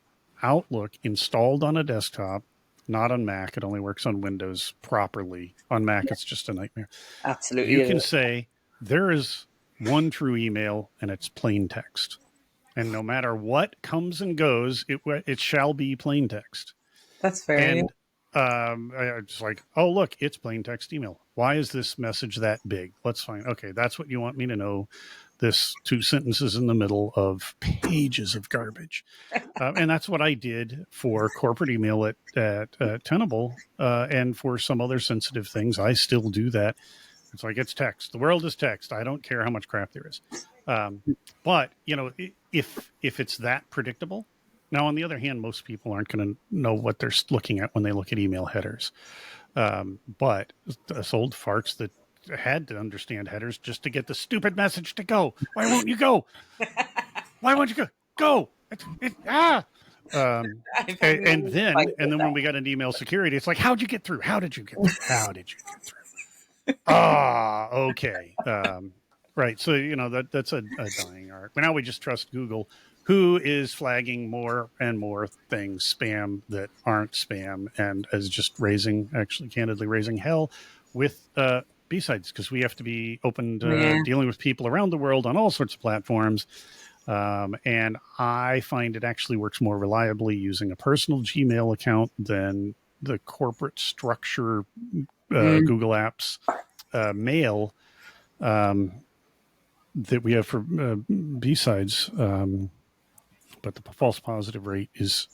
Outlook installed on a desktop, not on Mac. It only works on Windows properly. On Mac, it's just a nightmare. Absolutely. You can say there is one true email and it's plain text. And no matter what comes and goes, it shall be plain text. That's fair. Yeah. And it's like, oh, look, it's plain text email. Why is this message that big? Let's find. Okay, that's what you want me to know. This 2 sentences in the middle of pages of garbage. And that's what I did for corporate email at Tenable and for some other sensitive things. I still do that. It's like, it's text. The world is text. I don't care how much crap there is. But, you know, if it's that predictable, now, on the other hand, most people aren't going to know what they're looking at when they look at email headers. But us old farts that had to understand headers just to get the stupid message to go. Why won't you go? Why won't you go? Go. And then when we got into email security, it's like, how'd you get through? How did you get through? How did you get through? Okay. Right. So, you know, that's a dying art. But now we just trust Google, who is flagging more and more things, spam that aren't spam, and is just candidly raising hell with BSides, because we have to be open to dealing with people around the world on all sorts of platforms. And I find it actually works more reliably using a personal Gmail account than the corporate structure Google Apps mail that we have for BSides. But the false positive rate is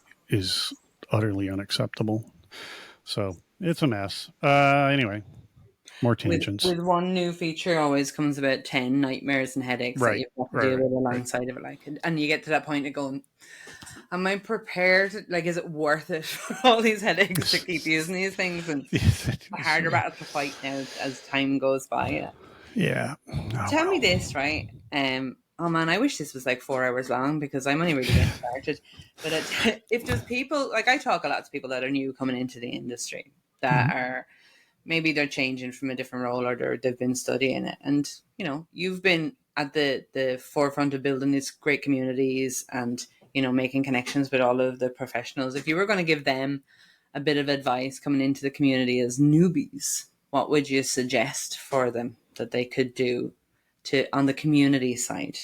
utterly unacceptable. So it's a mess. Anyway, more tangents. With one new feature always comes about 10 nightmares and headaches that you've got to deal with alongside of it. Like, and you get to that point of going, am I prepared? Like, is it worth it for all these headaches to keep using these things? And a harder battle to fight now as time goes by. Yeah. Tell me this, right? Oh man, I wish this was like 4 hours long because I'm only really getting started. But if there's people, like I talk a lot to people that are new coming into the industry that are, maybe they're changing from a different role or they've been studying it. And, you know, you've been at the forefront of building these great communities and, you know, making connections with all of the professionals. If you were going to give them a bit of advice coming into the community as newbies, what would you suggest for them that they could do on the community side?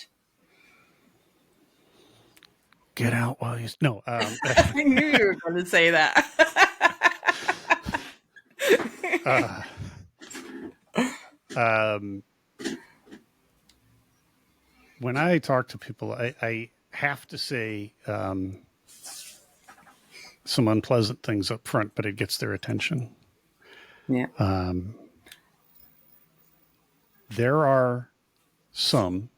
Get out while you... No. I knew you were going to say that. When I talk to people, I have to say some unpleasant things up front, but it gets their attention. Yeah. There are some,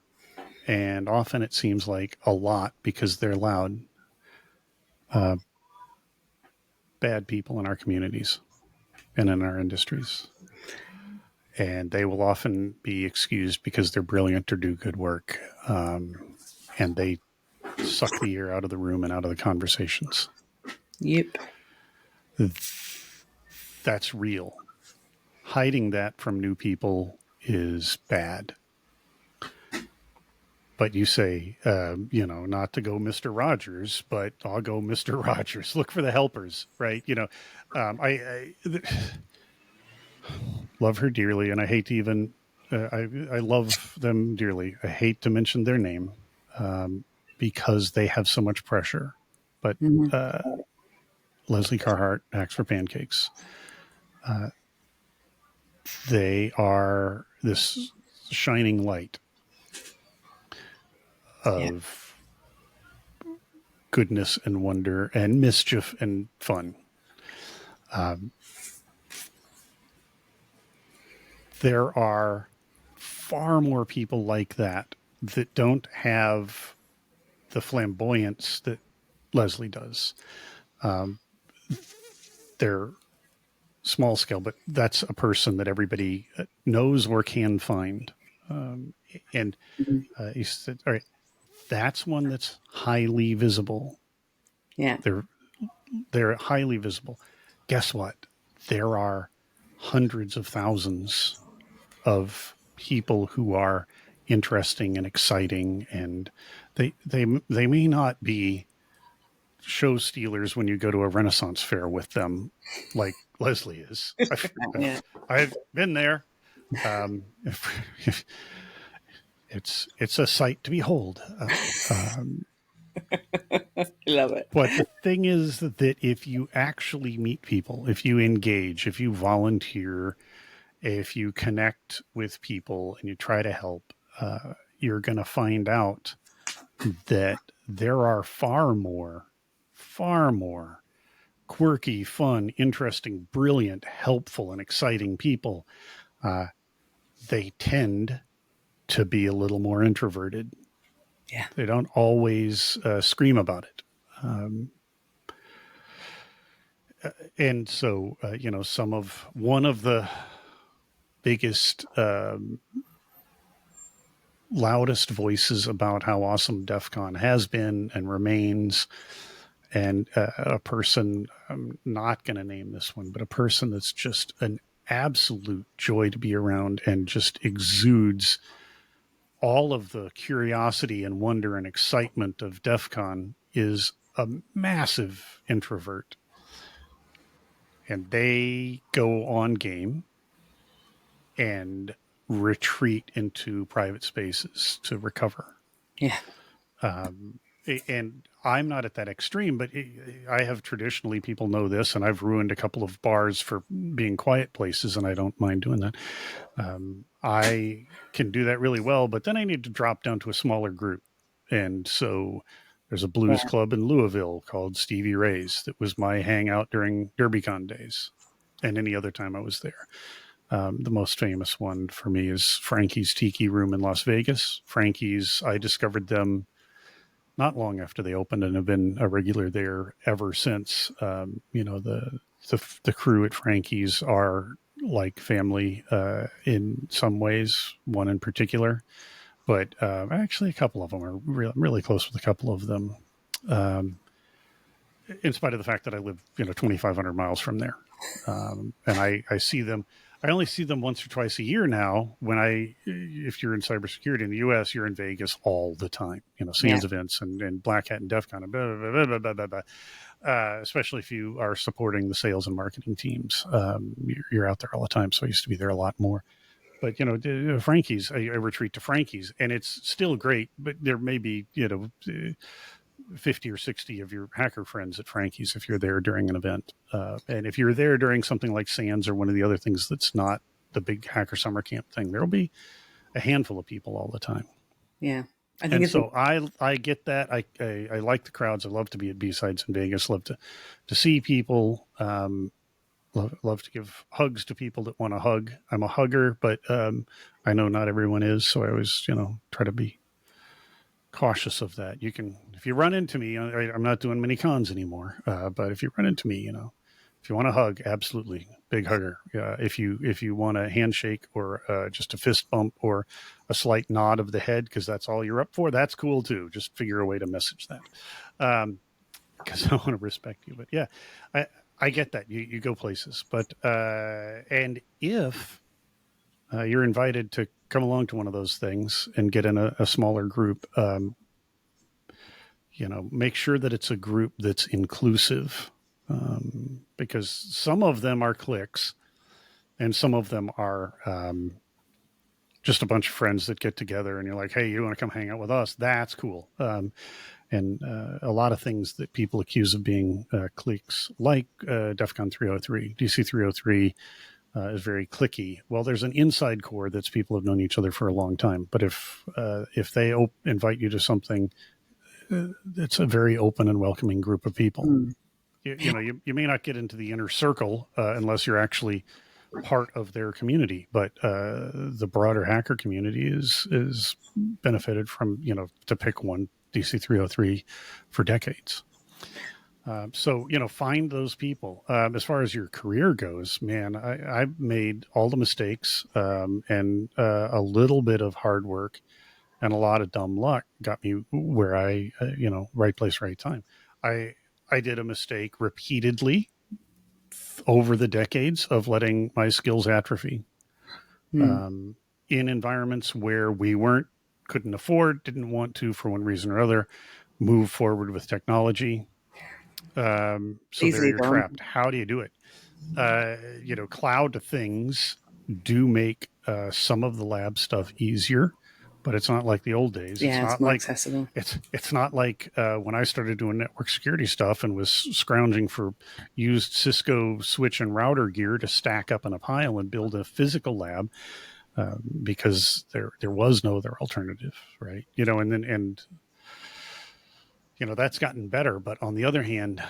and often it seems like a lot because they're loud, bad people in our communities and in our industries. And they will often be excused because they're brilliant or do good work. And they suck the air out of the room and out of the conversations. Yep. That's real. Hiding that from new people is bad. But you say, you know, not to go Mr. Rogers, but I'll go Mr. Rogers. Look for the helpers, right? You know, I love her dearly, and I hate to even, I love them dearly. I hate to mention their name because they have so much pressure. But Leslie Carhart, Hacks for Pancakes, they are this shining light of goodness and wonder and mischief and fun. There are far more people like that that don't have the flamboyance that Leslie does. They're small scale, but that's a person that everybody knows or can find. And Mhm. he said, all right, that's one that's highly visible. Yeah. They're highly visible. Guess what? There are hundreds of thousands of people who are interesting and exciting, and they may not be show stealers when you go to a Renaissance fair with them, like Leslie is. Yeah. I've been there. It's a sight to behold. Love it. But the thing is that if you actually meet people, if you engage, if you volunteer, if you connect with people and you try to help, you're going to find out that there are far more quirky, fun, interesting, brilliant, helpful, and exciting people. They tend to be a little more introverted. Yeah. They don't always scream about it. And so, one of the biggest, loudest voices about how awesome DEF CON has been and remains, and a person, I'm not going to name this one, but a person that's just an absolute joy to be around and just exudes all of the curiosity and wonder and excitement of DEF CON, is a massive introvert. And they go on game and retreat into private spaces to recover. Yeah. And I'm not at that extreme, but I have traditionally, people know this, and I've ruined a couple of bars for being quiet places, and I don't mind doing that. I can do that really well, but then I need to drop down to a smaller group. And so there's a blues club in Louisville called Stevie Ray's that was my hangout during DerbyCon days and any other time I was there. The most famous one for me is Frankie's Tiki Room in Las Vegas. Frankie's, I discovered them not long after they opened and have been a regular there ever since. The crew at Frankie's are like family in some ways, one in particular, but actually a couple of them are really close with a couple of them. In spite of the fact that I live, 2,500 miles from there. And I see them, I only see them once or twice a year now. If you're in cybersecurity in the US, you're in Vegas all the time, SANS events and Black Hat and DEF CON, especially if you are supporting the sales and marketing teams. You're out there all the time. So I used to be there a lot more. But, Frankie's, I retreat to Frankie's, and it's still great, but there may be, 50 or 60 of your hacker friends at Frankie's if you're there during an event. And if you're there during something like SANS or one of the other things that's not the big hacker summer camp thing, there'll be a handful of people all the time. Yeah. I think I get that. I like the crowds. I love to be at BSides in Vegas. Love to see people. Love to give hugs to people that want to hug. I'm a hugger, but I know not everyone is. So I always, try to be cautious of that. If you run into me, I'm not doing many cons anymore, but if you run into me, if you want to hug, absolutely, big hugger. If you want a handshake or just a fist bump or a slight nod of the head, because that's all you're up for, that's cool too. Just figure a way to message that, because I want to respect you. But yeah, I get that. You go places, but and if you're invited to come along to one of those things and get in a smaller group, make sure that it's a group that's inclusive, because some of them are cliques and some of them are just a bunch of friends that get together and you're like, hey, you want to come hang out with us? That's cool. And a lot of things that people accuse of being cliques, like DEF CON 303, DC 303, is very cliquey. Well, there's an inside core that's people have known each other for a long time. But if they invite you to something it's a very open and welcoming group of people. Mm. You may not get into the inner circle unless you're actually part of their community, but the broader hacker community is benefited from, to pick one, DC 303 for decades. So, find those people. As far as your career goes, man, I've made all the mistakes, and a little bit of hard work and a lot of dumb luck got me where right place, right time. I did a mistake repeatedly over the decades of letting my skills atrophy, Mm. in environments where we couldn't afford, didn't want to, for one reason or other, move forward with technology. So there Easily you're done. trapped. How do you do it? Cloud things do make some of the lab stuff easier, but it's not like the old days. Yeah, it's more accessible. It's not like when I started doing network security stuff and was scrounging for used Cisco switch and router gear to stack up in a pile and build a physical lab, because there was no other alternative, right? And that's gotten better. But on the other hand,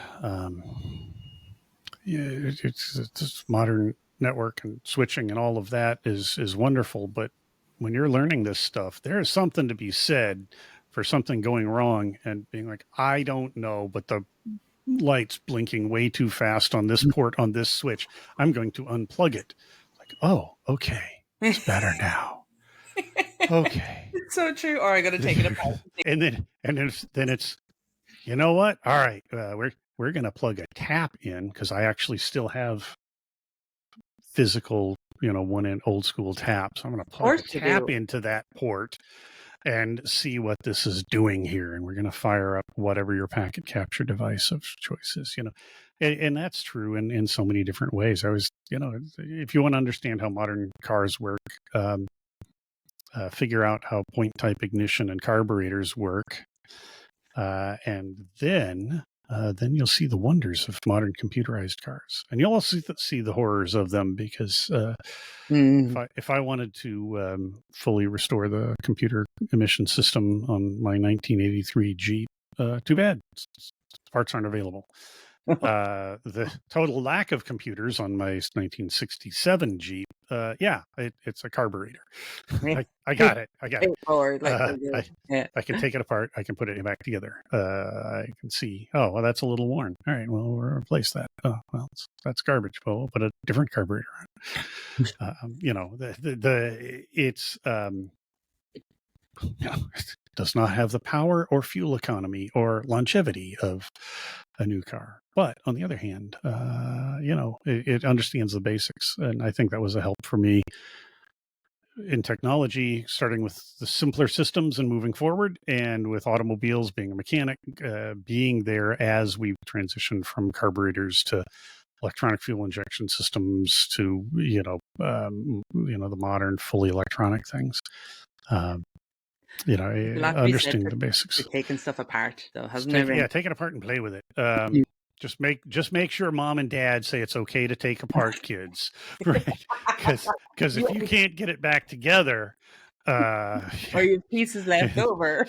it's modern network and switching and all of that is wonderful. But when you're learning this stuff, there is something to be said for something going wrong and being like, I don't know, but the light's blinking way too fast on this port on this switch. I'm going to unplug it. Like, oh, okay, it's better now. Okay, It's so true. Or I got to take it apart. and then it's you know what? All right, we're going to plug a tap in because I actually still have physical, one in old school taps. I'm going to plug a tap into that port and see what this is doing here. And we're going to fire up whatever your packet capture device of choice is, and that's true in so many different ways. I was, if you want to understand how modern cars work, figure out how point type ignition and carburetors work. And then you'll see the wonders of modern computerized cars, and you'll also see the horrors of them because if I wanted to fully restore the computer emission system on my 1983 Jeep, too bad, parts aren't available. The total lack of computers on my 1967 Jeep, it's a carburetor. I got it. I can take it apart. I can put it back together. I can see, oh, well, that's a little worn. All right, well, we'll replace that. Oh, well, that's garbage. Well, we'll put a different carburetor on. It does not have the power or fuel economy or longevity of a new car. But on the other hand, it understands the basics. And I think that was a help for me in technology, starting with the simpler systems and moving forward, and with automobiles, being a mechanic, being there as we transitioned from carburetors to electronic fuel injection systems to, the modern fully electronic things. Understanding the basics. Taking stuff apart, though, hasn't it? Yeah, take it apart and play with it. Just make sure mom and dad say it's okay to take apart kids, right? Because if you can't get it back together, or your pieces left over.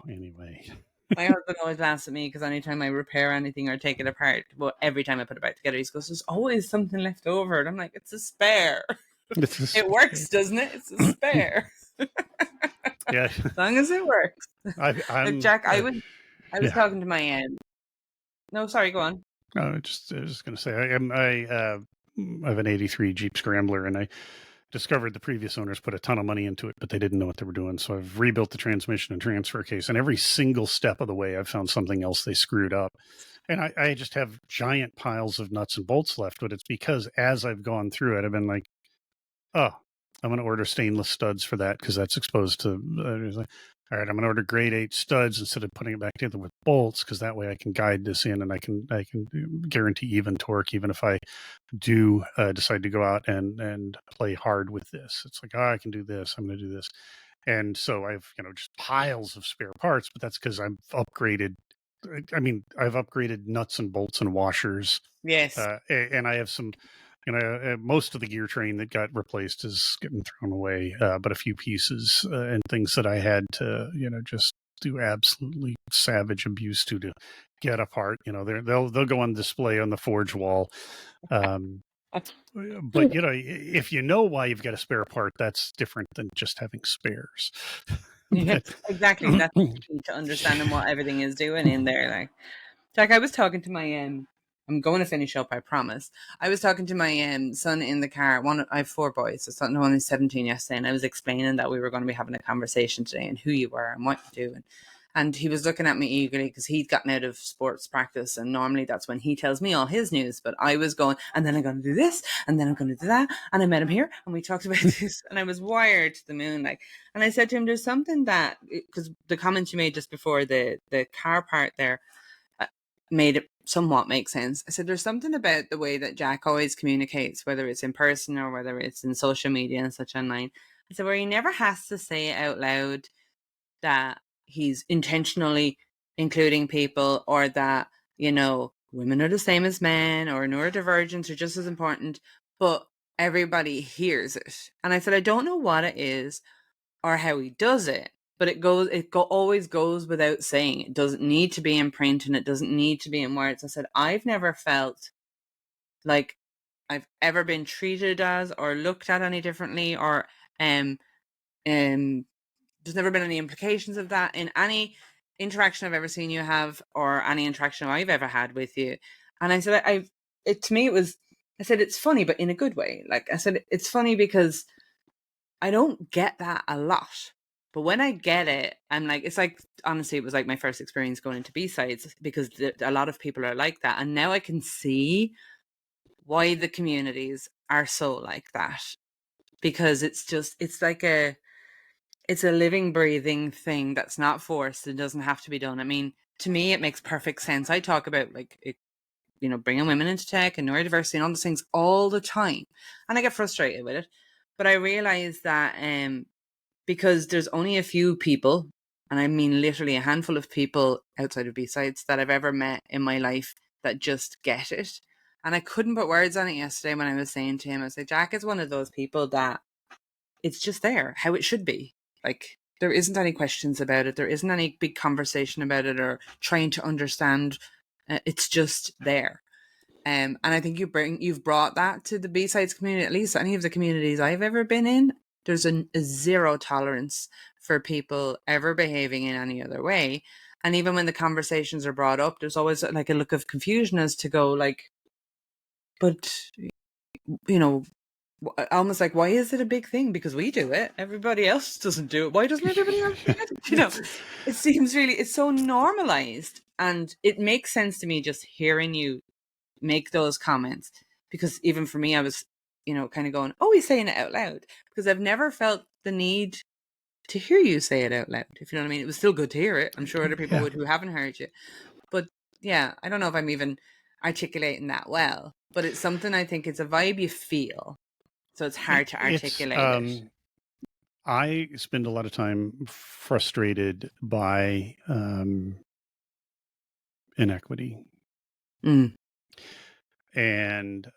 Anyway. My husband always laughs at me because anytime I repair anything or take it apart, well, every time I put it back together, he goes, "There's always something left over." And I'm like, "It's a spare." It works, doesn't it? It's a spare. Yeah, as long as it works. Jack, I was talking to my No, sorry, go on. I was just going to say I have an '83 Jeep Scrambler, and I discovered the previous owners put a ton of money into it, but they didn't know what they were doing. So I've rebuilt the transmission and transfer case, and every single step of the way, I've found something else they screwed up. And I just have giant piles of nuts and bolts left, but it's because as I've gone through it, I've been like, oh, I'm going to order stainless studs for that because that's exposed to. All right, I'm going to order grade 8 studs instead of putting it back together with bolts because that way I can guide this in and I can guarantee even torque even if I do decide to go out and play hard with this. It's like, I can do this. I'm going to do this. And so I've just piles of spare parts, but that's because I've upgraded. I mean, I've upgraded nuts and bolts and washers. Yes. And I have some most of the gear train that got replaced is getting thrown away, but a few pieces and things that I had to, just do absolutely savage abuse to get apart. They'll go on display on the forge wall. But if you know why you've got a spare part, that's different than just having spares. Yeah, But, exactly. That's the key to understanding what everything is doing in there. Like, Jack, I was talking to my I'm going to finish up, I promise. I was talking to my son in the car. I have 4 boys, so son one is 17 yesterday, and I was explaining that we were going to be having a conversation today and who you were and what you do. And he was looking at me eagerly because he'd gotten out of sports practice, and normally that's when he tells me all his news. But I was going, and then I'm going to do this, and then I'm going to do that, and I met him here, and we talked about this, and I was wired to the moon, like. And I said to him, "There's something that because the comment you made just before the car part there made it somewhat make sense." I said, "There's something about the way that Jack always communicates, whether it's in person or whether it's in social media and such online." I said, "Where he never has to say out loud that he's intentionally including people or that, women are the same as men or neurodivergence are just as important, but everybody hears it." And I said, "I don't know what it is or how he does it, but always goes without saying. It doesn't need to be in print and it doesn't need to be in words." I said, "I've never felt like I've ever been treated as or looked at any differently or um there's never been any implications of that in any interaction I've ever seen you have or any interaction I've ever had with you." And I said, to me, I said, it's funny, but in a good way. Like I said, it's funny because I don't get that a lot. But when I get it, I'm like, it's like, honestly, it was like my first experience going into BSides because a lot of people are like that. And now I can see why the communities are so like that. Because it's like it's a living, breathing thing that's not forced. It doesn't have to be done. I mean, to me, it makes perfect sense. I talk about bringing women into tech and neurodiversity and all those things all the time. And I get frustrated with it. But I realize that because there's only a few people, and I mean literally a handful of people outside of BSides that I've ever met in my life that just get it. And I couldn't put words on it yesterday when I was saying to him, I was like, Jack is one of those people that it's just there, how it should be. Like, there isn't any questions about it. There isn't any big conversation about it or trying to understand. It's just there. And I think you've brought that to the BSides community, at least any of the communities I've ever been in. There's a zero tolerance for people ever behaving in any other way. And even when the conversations are brought up, there's always like a look of confusion as to go like, but, almost like, why is it a big thing? Because we do it. Everybody else doesn't do it. Why doesn't everybody else do it? It seems it's so normalized. And it makes sense to me just hearing you make those comments, because even for me, I was, kind of going, oh, he's saying it out loud, because I've never felt the need to hear you say it out loud, if you know what I mean. It was still good to hear it. I'm sure other people would who haven't heard you. But yeah, I don't know if I'm even articulating that well, but it's something I think it's a vibe you feel. So it's hard to articulate it. I spend a lot of time frustrated by inequity. Mm. And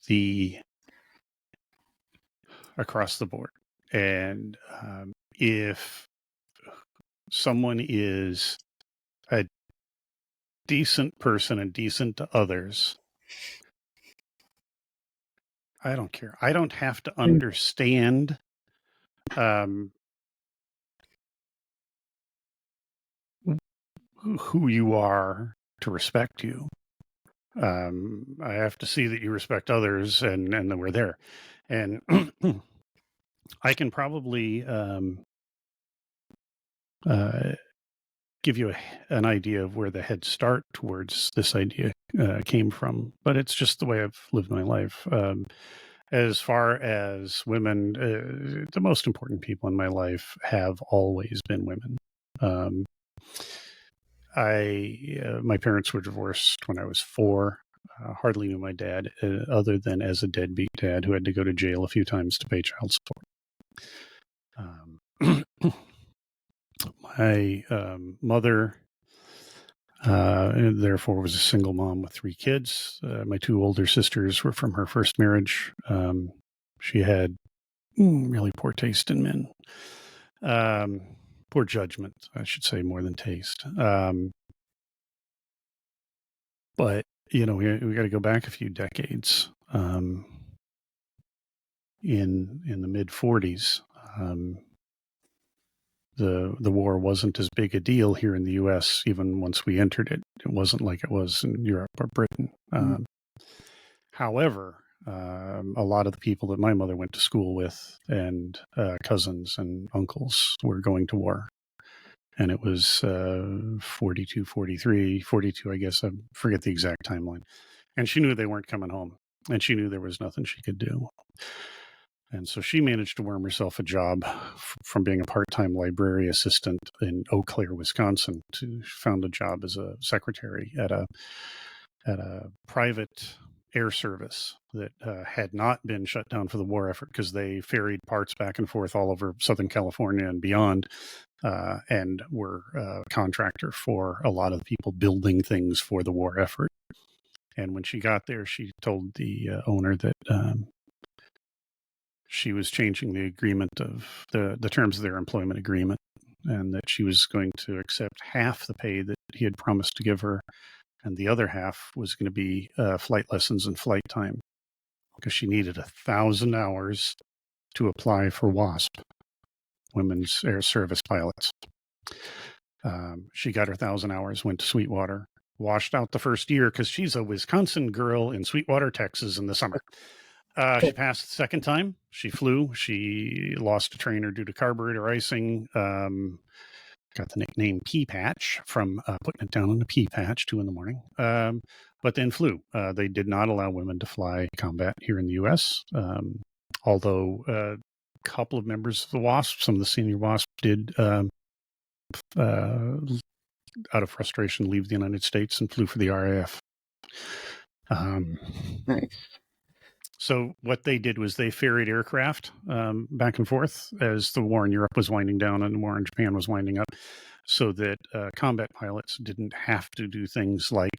the across the board. And if someone is a decent person and decent to others, I don't care. I don't have to understand who you are to respect you. I have to see that you respect others, and then we're there. And I can probably give you an idea of where the head start towards this idea came from, but it's just the way I've lived my life. As far as women, the most important people in my life have always been women. My parents were divorced when I was 4. Hardly knew my dad, other than as a deadbeat dad who had to go to jail a few times to pay child support. My mother And therefore was a single mom with 3 kids. My 2 older sisters were from her first marriage. She had really poor taste in men. Poor judgment, I should say, more than taste. But, we got to go back a few decades. In the mid 40s, the war wasn't as big a deal here in the U.S. Even once we entered it. It wasn't like it was in Europe or Britain. However, a lot of the people that my mother went to school with and cousins and uncles were going to war. And it was 42, 43, 42, I guess. I forget the exact timeline. And she knew they weren't coming home. And she knew there was nothing she could do. And so she managed to worm herself a job from being a part-time library assistant in Eau Claire, Wisconsin, to found a job as a secretary at a private air service that had not been shut down for the war effort, because they ferried parts back and forth all over Southern California and beyond, and were a contractor for a lot of people building things for the war effort. And when she got there, she told the owner that she was changing the agreement of the terms of their employment agreement, and that she was going to accept half the pay that he had promised to give her, and the other half was going to be flight lessons and flight time, because she needed 1,000 hours to apply for WASP, Women's Air Service Pilots. She got her 1,000 hours, went to Sweetwater, washed out the first year because she's a Wisconsin girl in Sweetwater, Texas in the summer. She passed the second time. She flew. She lost a trainer due to carburetor icing. Got the nickname Pea Patch from putting it down on a pea patch 2 a.m. But then flew. They did not allow women to fly combat here in the U.S., although a couple of members of the WASP, some of the senior WASP, did, out of frustration, leave the United States and flew for the RAF. Nice. So what they did was they ferried aircraft back and forth as the war in Europe was winding down and the war in Japan was winding up, so that combat pilots didn't have to do things like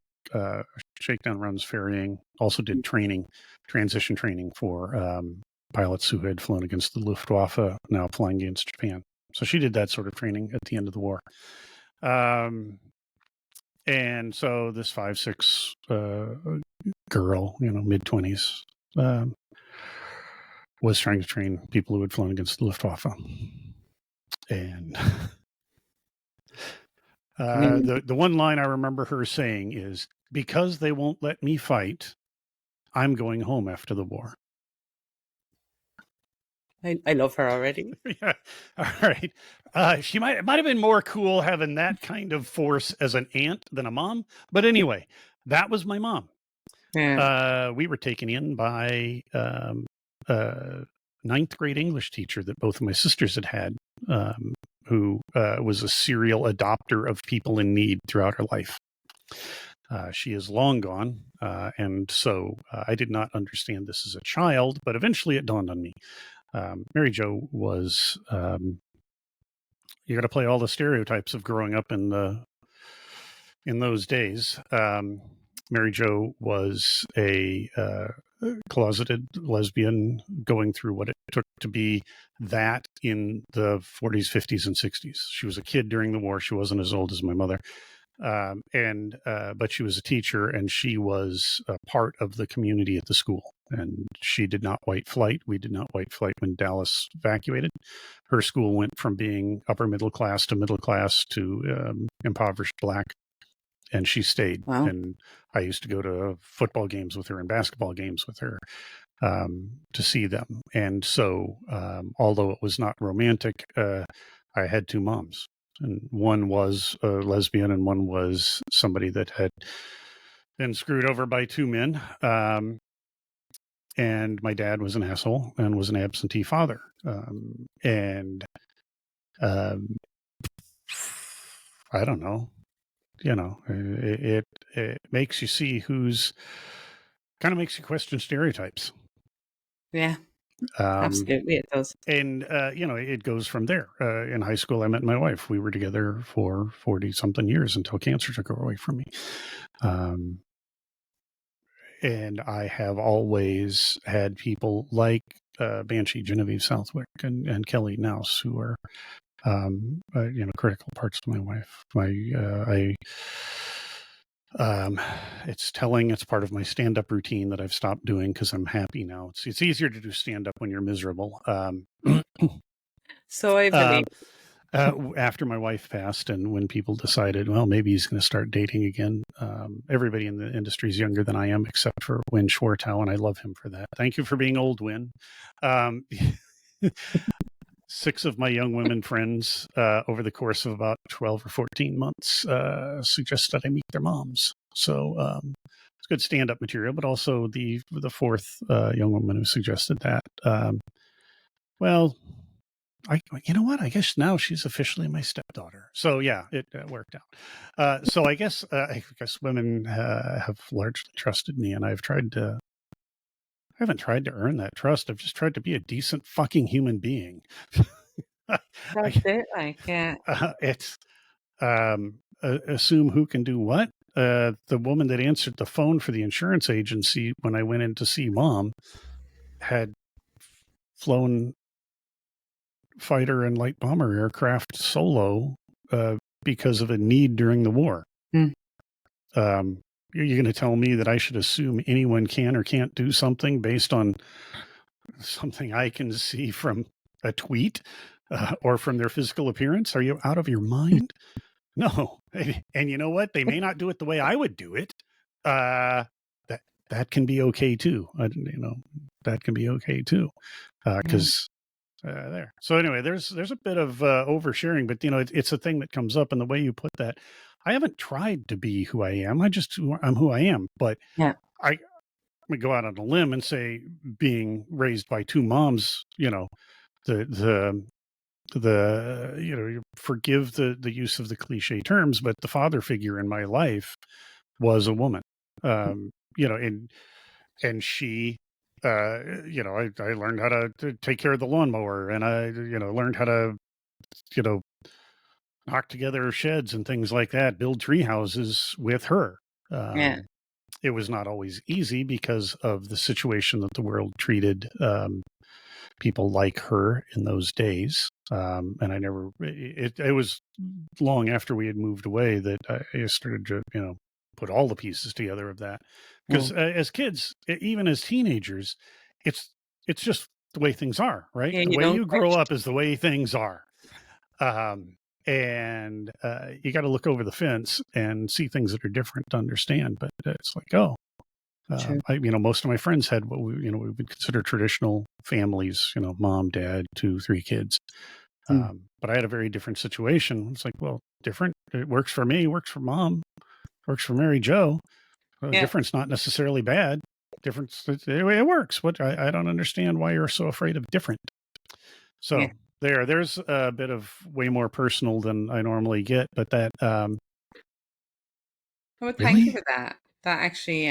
shakedown runs, ferrying. Also did transition training for pilots who had flown against the Luftwaffe, now flying against Japan. So she did that sort of training at the end of the war. And so this 5'6" girl, mid-20s, was trying to train people who had flown against the Luftwaffe. And the one line I remember her saying is, "Because they won't let me fight, I'm going home after the war." I love her already. Yeah. All right. She might have been more cool having that kind of force as an aunt than a mom. But anyway, that was my mom. Yeah. We were taken in by ninth grade English teacher that both of my sisters had, who was a serial adopter of people in need throughout her life. She is long gone, and so I did not understand this as a child, but eventually it dawned on me. Mary Jo was, you got to play all the stereotypes of growing up in those days. Mary Jo was a closeted lesbian going through what it took to be that in the 40s, 50s, and 60s. She was a kid during the war. She wasn't as old as my mother. But she was a teacher, and she was a part of the community at the school. And she did not white flight. We did not white flight when Dallas evacuated. Her school went from being upper middle class to impoverished Black. And she stayed. Wow. And I used to go to football games with her and basketball games with her to see them. And so, although it was not romantic, I had 2 moms. And one was a lesbian and one was somebody that had been screwed over by 2 men. And my dad was an asshole and was an absentee father. I don't know. It makes you see kind of makes you question stereotypes. Yeah. Absolutely, it does. And, it goes from there. In high school, I met my wife. We were together for 40 something years until cancer took her away from me. Um, and I have always had people like Banshee, Genevieve Southwick, and Kelly Nouse, who are, critical parts of my life. It's telling. It's part of my stand-up routine that I've stopped doing because I'm happy now. It's easier to do stand-up when you're miserable. So I uh, believe. After my wife passed, and when people decided, well, maybe he's going to start dating again. Everybody in the industry is younger than I am, except for Win Schwartow, and I love him for that. Thank you for being old, Win. Um, 6 of my young women friends over the course of about 12 or 14 months suggested I meet their moms. So it's good stand-up material, but also the fourth young woman who suggested that. Well, you know what? I guess now she's officially my stepdaughter. So yeah, it worked out. So I guess women have largely trusted me, and I haven't tried to earn that trust. I've just tried to be a decent fucking human being. That's it. Like, yeah, It's assume who can do what. The woman that answered the phone for the insurance agency when I went in to see mom had flown fighter and light bomber aircraft solo because of a need during the war. Hmm. You're going to tell me that I should assume anyone can or can't do something based on something I can see from a tweet or from their physical appearance? Are you out of your mind? No. And you know what? They may not do it the way I would do it. That can be okay too. That can be okay too. Because there. So anyway, there's a bit of oversharing, but it's a thing that comes up, and the way you put that, I haven't tried to be who I am. I'm who I am. But yeah, I would go out on a limb and say, being raised by 2 moms, the forgive the use of the cliche terms, but the father figure in my life was a woman. And she, I learned how to take care of the lawnmower, and I, learned how to, you know, knock together sheds and things like that, build tree houses with her. yeah, It was not always easy because of the situation that the world treated people like her in those days. And I never, it was long after we had moved away that I started to, put all the pieces together of that. yeah, Because as kids, even as teenagers, it's just the way things are, right? yeah. The You way don't you grow question. up is the way things are. And you got to look over the fence and see things that are different to understand. But it's like, oh, True. most of my friends had what we would consider traditional families, mom, dad, 2, 3 kids. Hmm. But I had a very different situation. It's like, well, different. It works for me, works for mom, works for Mary Jo. Yeah, Difference, not necessarily bad. Difference, it works. What I don't understand why you're so afraid of different. yeah. So there's a bit of way more personal than I normally get, but that Well, thank you really for that. That actually,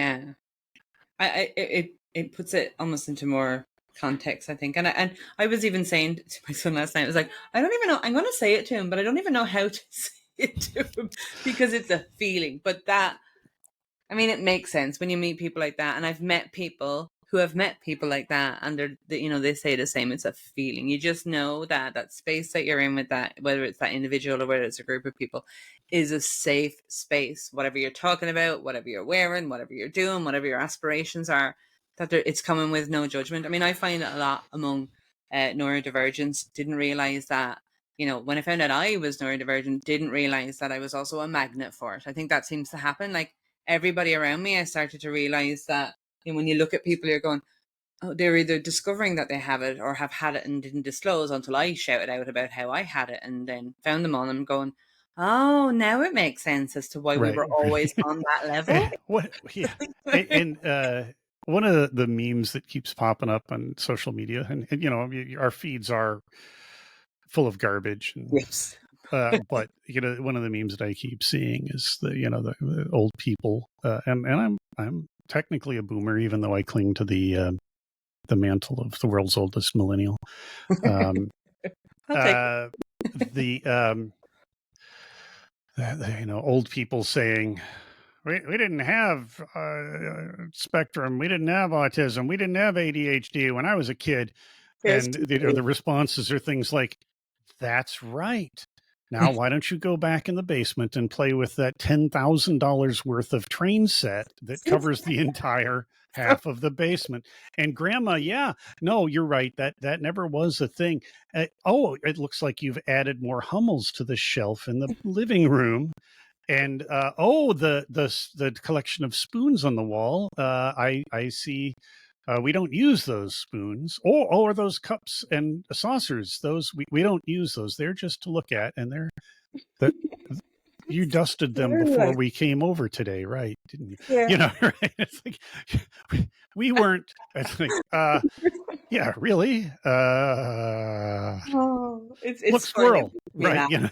it puts it almost into more context, I think. And I was even saying to my son last night, I was like, I don't even know. I'm going to say it to him, but I don't even know how to say it to him because it's a feeling. But that, I mean, it makes sense when you meet people like that. And I've met people who have met people like that, and they say the same. It's a feeling. You just know that that space that you're in with that, whether it's that individual or whether it's a group of people, is a safe space. Whatever you're talking about, whatever you're wearing, whatever you're doing, whatever your aspirations are, it's coming with no judgment. I mean, I find it a lot among neurodivergents. Didn't realize that. When I found out I was neurodivergent, didn't realize that I was also a magnet for it. I think that seems to happen. Like everybody around me, I started to realize that when you look at people, you're going, oh, they're either discovering that they have it or have had it and didn't disclose until I shouted out about how I had it and then found them on them going, oh, now it makes sense as to why we right. were always on that level. What? Yeah. And one of the memes that keeps popping up on social media, and our feeds are full of garbage, and Yes. but one of the memes that I keep seeing is the old people, and I'm technically a boomer, even though I cling to the the mantle of the world's oldest millennial. Um, I'll take it. the old people saying, we didn't have spectrum, we didn't have autism, we didn't have ADHD when I was a kid. Here's And to the responses are things like, that's right. Now, why don't you go back in the basement and play with that $10,000 worth of train set that covers the entire half of the basement? And grandma, yeah, no, you're right. That never was a thing. Oh, it looks like you've added more Hummels to the shelf in the living room. And the collection of spoons on the wall. I see. We don't use those spoons or those cups and saucers. Those we don't use those. They're just to look at, and that you dusted them before we came over today, right? Didn't you? Yeah. You know, right? It's like we weren't. It's like, yeah, really. It's Look, squirrel, right? You know.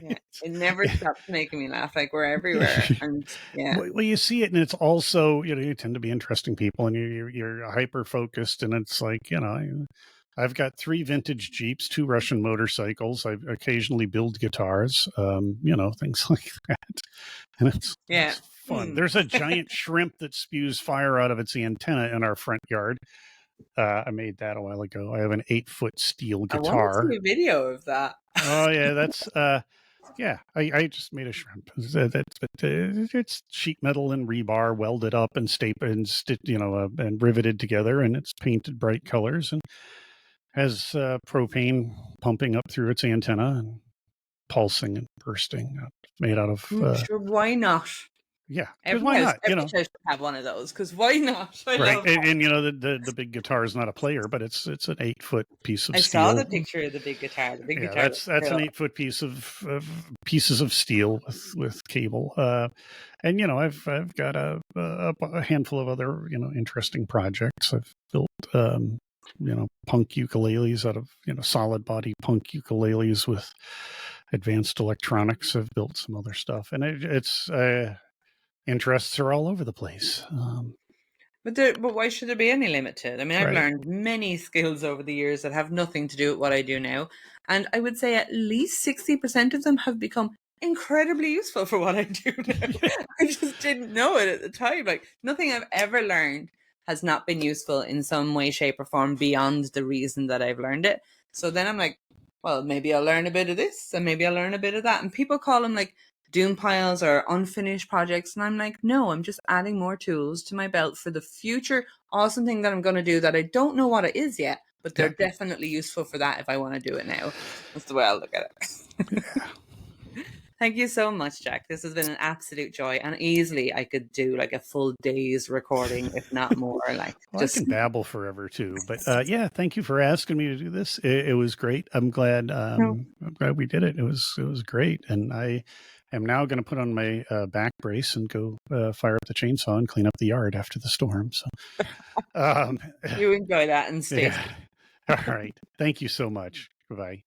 Yeah, it never stops making me laugh. Like we're everywhere, and yeah. Well, you see it, and it's also, you tend to be interesting people, and you're hyper focused, and it's like, I've got 3 vintage Jeeps, 2 Russian motorcycles. I occasionally build guitars, things like that, and it's fun. There's a giant shrimp that spews fire out of its antenna in our front yard. I made that a while ago. I have an 8-foot steel guitar. I want to see a video of that. Oh yeah, that's. Yeah, I just made a shrimp. It's sheet metal and rebar welded up and stapled and and riveted together, and it's painted bright colors and has propane pumping up through its antenna and pulsing and bursting. Made out of. Sure, why not? Yeah, because why not? Every house should have one of those. Because why not? Right, and the big guitar is not a player, but it's an 8-foot piece of steel. I saw the picture of the big guitar. The big guitar. That's an 8-foot piece of pieces of steel with cable. And I've got a handful of other interesting projects. I've built punk ukuleles out of solid body punk ukuleles with advanced electronics. I've built some other stuff, and it's. Interests are all over the place. But why should there be any limit to it? I mean, I've learned many skills over the years that have nothing to do with what I do now. And I would say at least 60% of them have become incredibly useful for what I do now. I just didn't know it at the time. Like, nothing I've ever learned has not been useful in some way, shape, or form beyond the reason that I've learned it. So then I'm like, well, maybe I'll learn a bit of this and maybe I'll learn a bit of that. And people call them like doom piles or unfinished projects, and I'm like, no, I'm just adding more tools to my belt for the future awesome thing that I'm going to do that I don't know what it is yet, but they're definitely useful for that if I want to do it now. That's the way I look at it. Thank you so much, Jack. This has been an absolute joy, and easily I could do like a full day's recording, if not more. Like, I can babble forever too, but thank you for asking me to do this. It was great. I'm glad. I'm glad we did it. It was great, and I am now going to put on my back brace and go fire up the chainsaw and clean up the yard after the storm. So, you enjoy that and stay. All right. Thank you so much. Goodbye.